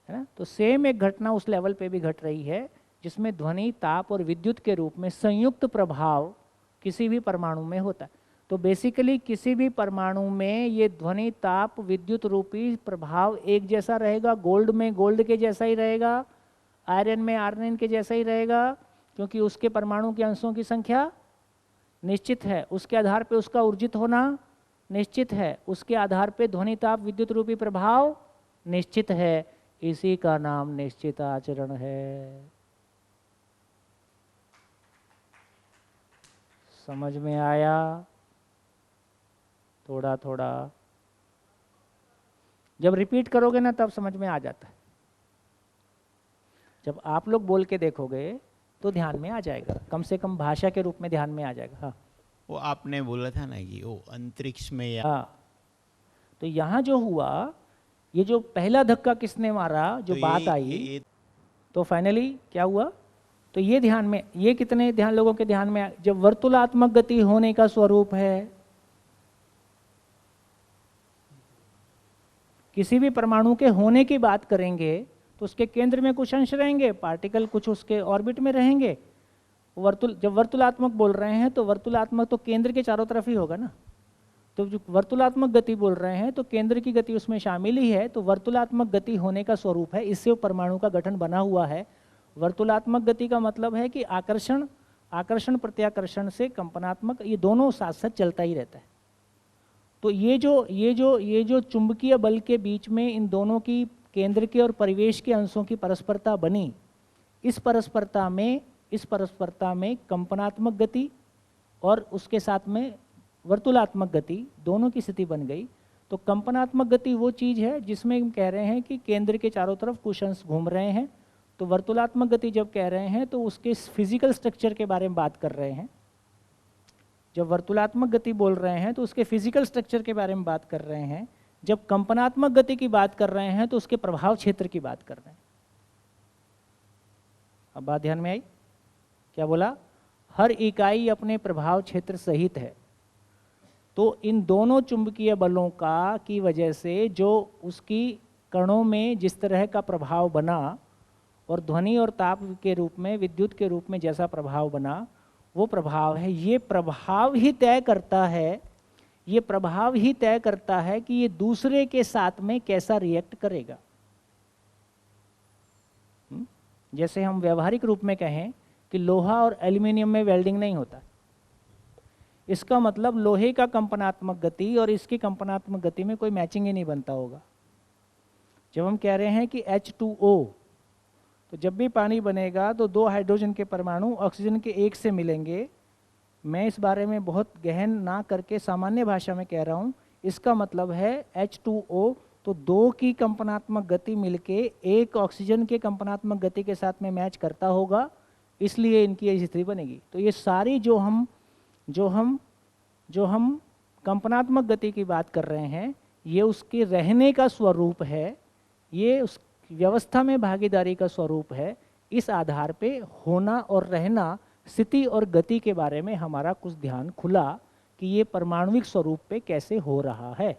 है ना? तो सेम एक घटना उस लेवल पे भी घट रही है जिसमें ध्वनि, ताप और विद्युत के रूप में संयुक्त प्रभाव किसी भी परमाणु में होता है। तो बेसिकली किसी भी परमाणु में ये ध्वनि, ताप, विद्युत रूपी प्रभाव एक जैसा रहेगा। गोल्ड में गोल्ड के जैसा ही रहेगा, आयरन में आयरन के जैसा ही रहेगा, क्योंकि उसके परमाणु के अंशों की संख्या निश्चित है। उसके आधार पे उसका ऊर्जित होना निश्चित है। उसके आधार पे ध्वनि, ताप, विद्युत रूपी प्रभाव निश्चित है। इसी का नाम निश्चित आचरण है। समझ में आया? थोड़ा थोड़ा जब रिपीट करोगे ना तब समझ में आ जाता है। जब आप लोग बोल के देखोगे तो ध्यान में आ जाएगा, कम से कम भाषा के रूप में ध्यान में आ जाएगा। हाँ वो आपने बोला था ना कि वो अंतरिक्ष में या हाँ, तो यहाँ जो हुआ, ये जो पहला धक्का किसने मारा, जो तो बात आई, ये तो फाइनली क्या हुआ, तो ये ध्यान में, ये कितने ध्यान लोगों के ध्यान में, जब वर्तुलात्मक गति होने का स्वरूप है, किसी भी परमाणु के होने की बात करेंगे तो उसके केंद्र में कुछ अंश रहेंगे, पार्टिकल कुछ उसके ऑर्बिट में रहेंगे। जब वर्तुलात्मक बोल रहे हैं तो वर्तुलात्मक तो केंद्र के चारों तरफ ही होगा ना, तो जो वर्तुलात्मक गति बोल रहे हैं तो केंद्र की गति उसमें शामिल ही है, तो वर्तुलात्मक गति होने का स्वरूप है, इससे परमाणु का गठन बना हुआ है। वर्तुलात्मक गति का मतलब है कि आकर्षण, आकर्षण प्रत्याकर्षण से कंपनात्मक, ये दोनों साथ साथ चलता ही रहता है। तो ये जो चुंबकीय बल के बीच में इन दोनों की केंद्र के और परिवेश के अंशों की परस्परता बनी, इस परस्परता में कंपनात्मक गति और उसके साथ में वर्तुलात्मक गति दोनों की स्थिति बन गई। तो कंपनात्मक गति वो चीज़ है जिसमें हम कह रहे हैं कि केंद्र के चारों तरफ कुछ अंश घूम रहे हैं। तो वर्तुलात्मक गति जब कह रहे हैं तो उसके फिजिकल स्ट्रक्चर के बारे में बात कर रहे हैं। जब वर्तुलात्मक गति बोल रहे हैं तो उसके फिजिकल स्ट्रक्चर के बारे में बात कर रहे हैं। जब कंपनात्मक गति की बात कर रहे हैं तो उसके प्रभाव क्षेत्र की बात कर रहे हैं। अब बात ध्यान में आई? क्या बोला? हर इकाई अपने प्रभाव क्षेत्र सहित है। तो इन दोनों चुंबकीय बलों का की वजह से जो उसकी कणों में जिस तरह का प्रभाव बना और ध्वनि और ताप के रूप में, विद्युत के रूप में जैसा प्रभाव बना, वो प्रभाव है, ये प्रभाव ही तय करता है, ये प्रभाव ही तय करता है कि ये दूसरे के साथ में कैसा रिएक्ट करेगा। जैसे हम व्यवहारिक रूप में कहें कि लोहा और एल्यूमिनियम में वेल्डिंग नहीं होता, इसका मतलब लोहे का कंपनात्मक गति और इसकी कंपनात्मक गति में कोई मैचिंग ही नहीं बनता होगा। जब हम कह रहे हैं कि H2O, तो जब भी पानी बनेगा तो दो हाइड्रोजन के परमाणु ऑक्सीजन के एक से मिलेंगे। मैं इस बारे में बहुत गहन ना करके सामान्य भाषा में कह रहा हूँ। इसका मतलब है H2O, तो दो की कंपनात्मक गति मिलके एक ऑक्सीजन के कंपनात्मक गति के साथ में मैच करता होगा, इसलिए इनकी ये स्थिति बनेगी। तो ये सारी जो हम कंपनात्मक गति की बात कर रहे हैं, ये उसके रहने का स्वरूप है, ये उस व्यवस्था में भागीदारी का स्वरूप है। इस आधार पे होना और रहना, स्थिति और गति के बारे में हमारा कुछ ध्यान खुला कि ये परमाणुविक स्वरूप पे कैसे हो रहा है।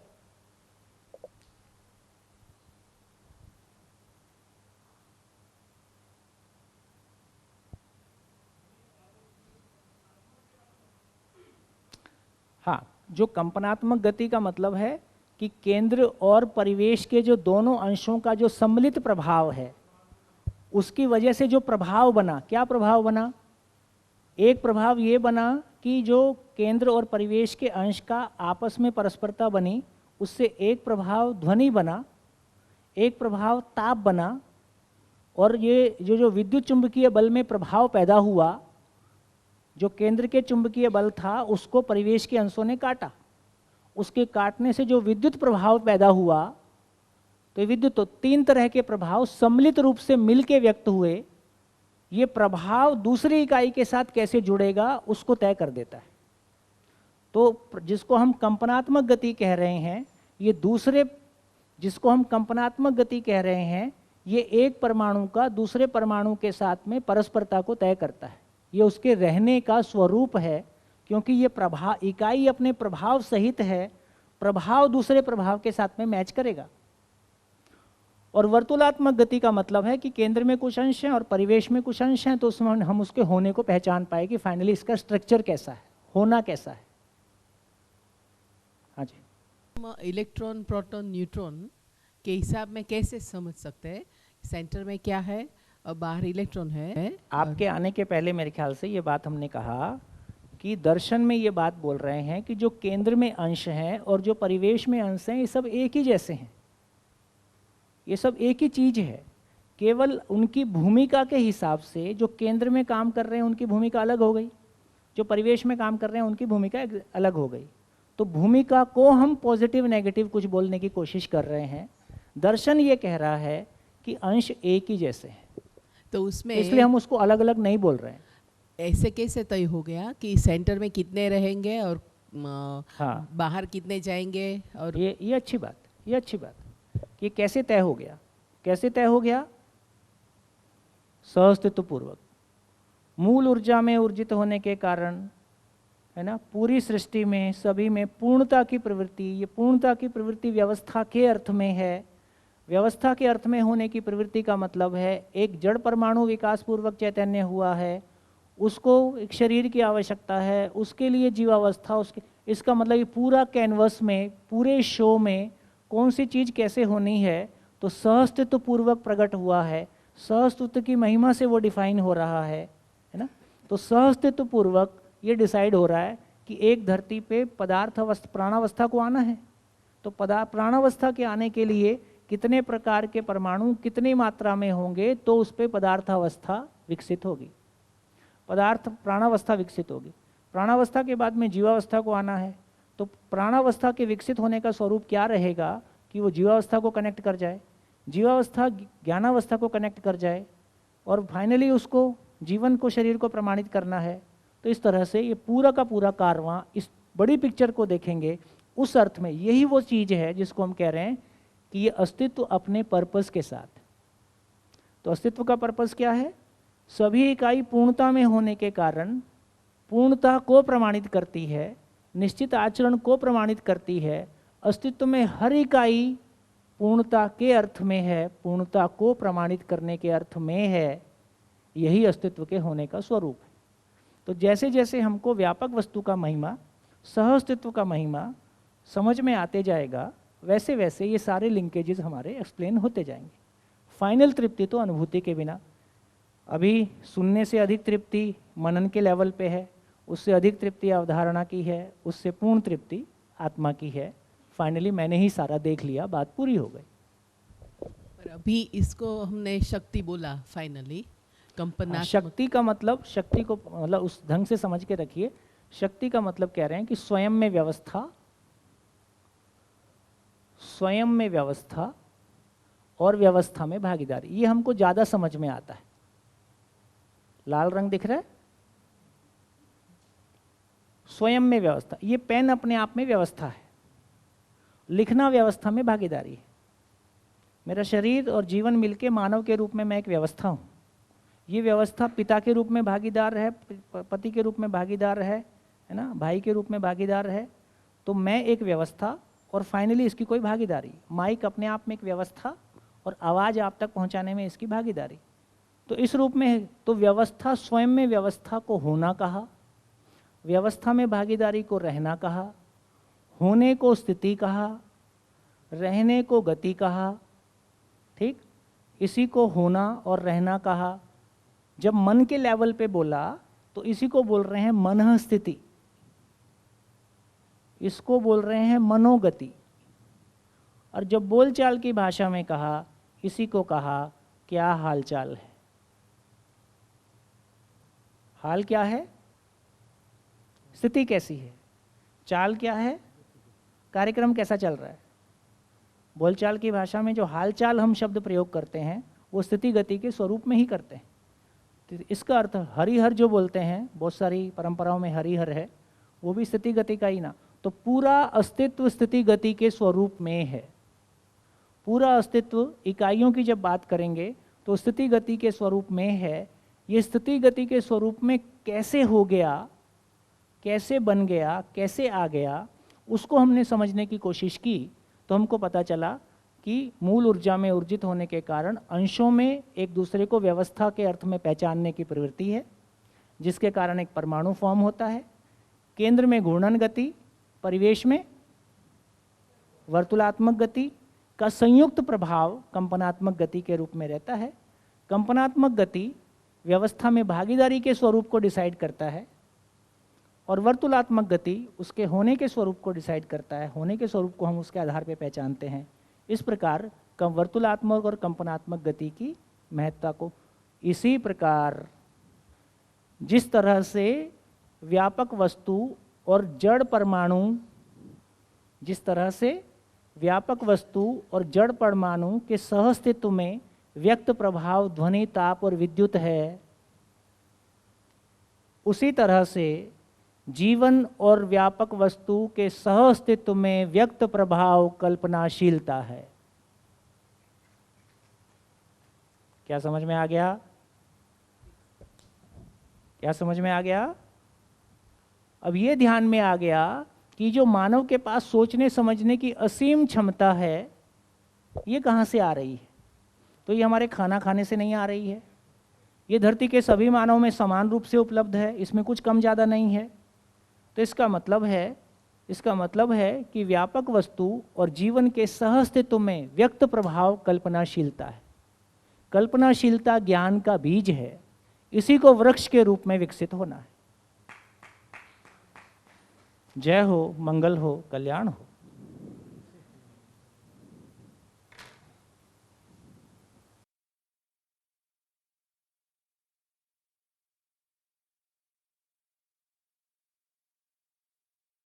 हाँ, जो कंपनात्मक गति का मतलब है कि केंद्र और परिवेश के जो दोनों अंशों का जो सम्मिलित प्रभाव है, उसकी वजह से जो प्रभाव बना, क्या प्रभाव बना? एक प्रभाव ये बना कि जो केंद्र और परिवेश के अंश का आपस में परस्परता बनी, उससे एक प्रभाव ध्वनि बना, एक प्रभाव ताप बना, और ये जो विद्युत चुंबकीय बल में प्रभाव पैदा हुआ, जो केंद्र के चुंबकीय बल था उसको परिवेश के अंशों ने काटा, उसके काटने से जो विद्युत प्रभाव पैदा हुआ, तो विद्युत, तो तीन तरह के प्रभाव सम्मिलित रूप से मिलके व्यक्त हुए। ये प्रभाव दूसरी इकाई के साथ कैसे जुड़ेगा उसको तय कर देता है। तो जिसको हम कंपनात्मक गति कह रहे हैं, ये दूसरे, जिसको हम कंपनात्मक गति कह रहे हैं, ये एक परमाणु का दूसरे परमाणु के साथ में परस्परता को तय करता है। ये उसके रहने का स्वरूप है, क्योंकि ये प्रभाव, इकाई अपने प्रभाव सहित है, प्रभाव दूसरे प्रभाव के साथ में मैच करेगा। और वर्तुलात्मक गति का मतलब है कि केंद्र में कुछ अंश हैं और परिवेश में कुछ अंश हैं, तो उसमें हम उसके होने को पहचान पाए कि फाइनली इसका स्ट्रक्चर कैसा है, होना कैसा है। हाँ जी, इलेक्ट्रॉन, प्रोटॉन, न्यूट्रॉन के हिसाब में कैसे समझ सकते हैं? सेंटर में क्या है और बाहर इलेक्ट्रॉन है? आपके आने के पहले मेरे ख्याल से ये बात हमने कहा कि दर्शन में ये बात बोल रहे हैं कि जो केंद्र में अंश हैं और जो परिवेश में अंश हैं, ये सब एक ही जैसे हैं, ये सब एक ही चीज़ है। केवल उनकी भूमिका के हिसाब से जो केंद्र में काम कर रहे हैं उनकी भूमिका अलग हो गई, जो परिवेश में काम कर रहे हैं उनकी भूमिका अलग हो गई। तो भूमिका को हम पॉजिटिव नेगेटिव कुछ बोलने की कोशिश कर रहे हैं। दर्शन ये कह रहा है कि अंश एक ही जैसे हैं। तो उसमें इसलिए हम उसको अलग अलग नहीं बोल रहे हैं। ऐसे कैसे तय हो गया कि सेंटर में कितने रहेंगे और हाँ, बाहर कितने जाएंगे? और ये अच्छी बात, ये अच्छी बात कि कैसे तय हो गया। कैसे तय हो गया? सहअस्तित्व पूर्वक, मूल ऊर्जा में ऊर्जित होने के कारण, है ना, पूरी सृष्टि में सभी में पूर्णता की प्रवृत्ति। ये पूर्णता की प्रवृत्ति व्यवस्था के अर्थ में है। व्यवस्था के अर्थ में होने की प्रवृत्ति का मतलब है एक जड़ परमाणु विकास पूर्वक चैतन्य हुआ है, उसको एक शरीर की आवश्यकता है, उसके लिए जीवावस्था, उसके, इसका मतलब ये पूरा कैनवस में, पूरे शो में कौन सी चीज़ कैसे होनी है तो सहअस्तित्व पूर्वक प्रकट हुआ है। सहअस्तित्व की महिमा से वो डिफाइन हो रहा है ना। तो सहअस्तित्व पूर्वक ये डिसाइड हो रहा है कि एक धरती पे पदार्थ अवस्था, प्राणावस्था को आना है, तो प्राणावस्था के आने के लिए कितने प्रकार के परमाणु कितनी मात्रा में होंगे तो उस पर पदार्थावस्था विकसित होगी, पदार्थ प्राणावस्था विकसित होगी। प्राणावस्था के बाद में जीवावस्था को आना है, तो प्राणावस्था के विकसित होने का स्वरूप क्या रहेगा कि वो जीवावस्था को कनेक्ट कर जाए, जीवावस्था ज्ञानावस्था को कनेक्ट कर जाए, और फाइनली उसको जीवन को, शरीर को प्रमाणित करना है। तो इस तरह से ये पूरा का पूरा कारवां, इस बड़ी पिक्चर को देखेंगे उस अर्थ में यही वो चीज़ है जिसको हम कह रहे हैं कि ये अस्तित्व अपने पर्पस के साथ। तो अस्तित्व का पर्पस क्या है? सभी इकाई पूर्णता में होने के कारण पूर्णता को प्रमाणित करती है, निश्चित आचरण को प्रमाणित करती है। अस्तित्व में हर इकाई पूर्णता के अर्थ में है, पूर्णता को प्रमाणित करने के अर्थ में है। यही अस्तित्व के होने का स्वरूप है। तो जैसे जैसे हमको व्यापक वस्तु का महिमा, सहअस्तित्व का महिमा समझ में आते जाएगा, वैसे वैसे ये सारे लिंकेजेस हमारे एक्सप्लेन होते जाएंगे। फाइनल तृप्ति तो अनुभूति के बिना, अभी सुनने से अधिक तृप्ति मनन के लेवल पे है, उससे अधिक तृप्ति अवधारणा की है, उससे पूर्ण तृप्ति आत्मा की है। फाइनली मैंने ही सारा देख लिया, बात पूरी हो गई। पर अभी इसको हमने शक्ति बोला फाइनली, कंपनात्मक। शक्ति का मतलब, शक्ति को मतलब उस ढंग से समझ के रखिए। शक्ति का मतलब कह रहे हैं कि स्वयं में व्यवस्था, स्वयं में व्यवस्था और व्यवस्था में भागीदारी, ये हमको ज़्यादा समझ में आता है। लाल रंग दिख रहा है? स्वयं में व्यवस्था, ये पेन अपने आप में व्यवस्था है, लिखना व्यवस्था में भागीदारी है। मेरा शरीर और जीवन मिलके मानव के रूप में मैं एक व्यवस्था हूँ। ये व्यवस्था पिता के रूप में भागीदार है, पति के रूप में भागीदार है ना, भाई के रूप में भागीदार है। तो मैं एक व्यवस्था और फाइनली इसकी कोई भागीदारी। माइक अपने आप में एक व्यवस्था और आवाज़ आप तक पहुंचाने में इसकी भागीदारी। तो इस रूप में है। तो व्यवस्था, स्वयं में व्यवस्था को होना कहा, व्यवस्था में भागीदारी को रहना कहा, होने को स्थिति कहा, रहने को गति कहा। ठीक, इसी को होना और रहना कहा। जब मन के लेवल पे बोला तो इसी को बोल रहे हैं मन स्थिति, इसको बोल रहे हैं मनोगति। और जब बोलचाल की भाषा में कहा, इसी को कहा क्या हालचाल है। हाल क्या है? स्थिति कैसी है? चाल क्या है? कार्यक्रम कैसा चल रहा है? बोलचाल की भाषा में जो हालचाल हम शब्द प्रयोग करते हैं वो स्थिति गति के स्वरूप में ही करते हैं। तो इसका अर्थ हरिहर जो बोलते हैं, बहुत सारी परंपराओं में हरिहर है, वो भी स्थिति गति का ही ना। तो पूरा अस्तित्व स्थिति गति के स्वरूप में है। पूरा अस्तित्व इकाइयों की जब बात करेंगे तो स्थिति गति के स्वरूप में है। ये स्थिति गति के स्वरूप में कैसे हो गया, कैसे बन गया, कैसे आ गया, उसको हमने समझने की कोशिश की। तो हमको पता चला कि मूल ऊर्जा में ऊर्जित होने के कारण अंशों में एक दूसरे को व्यवस्था के अर्थ में पहचानने की प्रवृत्ति है, जिसके कारण एक परमाणु फॉर्म होता है। केंद्र में घूर्णन गति, परिवेश में वर्तुलात्मक गति का संयुक्त प्रभाव कंपनात्मक गति के रूप में रहता है। कंपनात्मक गति व्यवस्था में भागीदारी के स्वरूप को डिसाइड करता है और वर्तुलात्मक गति उसके होने के स्वरूप को डिसाइड करता है। होने के स्वरूप को हम उसके आधार पर पहचानते हैं। इस प्रकार वर्तुलात्मक और कंपनात्मक गति की महत्ता को, इसी प्रकार जिस तरह से व्यापक वस्तु और जड़ परमाणु, जिस तरह से व्यापक वस्तु और जड़ परमाणु के सहअस्तित्व में व्यक्त प्रभाव ध्वनि, ताप और विद्युत है, उसी तरह से जीवन और व्यापक वस्तु के सह अस्तित्व में व्यक्त प्रभाव कल्पनाशीलता है। क्या समझ में आ गया? क्या समझ में आ गया? अब ये ध्यान में आ गया कि जो मानव के पास सोचने समझने की असीम क्षमता है, ये कहाँ से आ रही है? तो ये हमारे खाना खाने से नहीं आ रही है। ये धरती के सभी मानव में समान रूप से उपलब्ध है, इसमें कुछ कम ज़्यादा नहीं है। तो इसका मतलब है कि व्यापक वस्तु और जीवन के सह अस्तित्व में व्यक्त प्रभाव कल्पनाशीलता है। कल्पनाशीलता ज्ञान का बीज है, इसी को वृक्ष के रूप में विकसित होना है। जय हो, मंगल हो, कल्याण हो।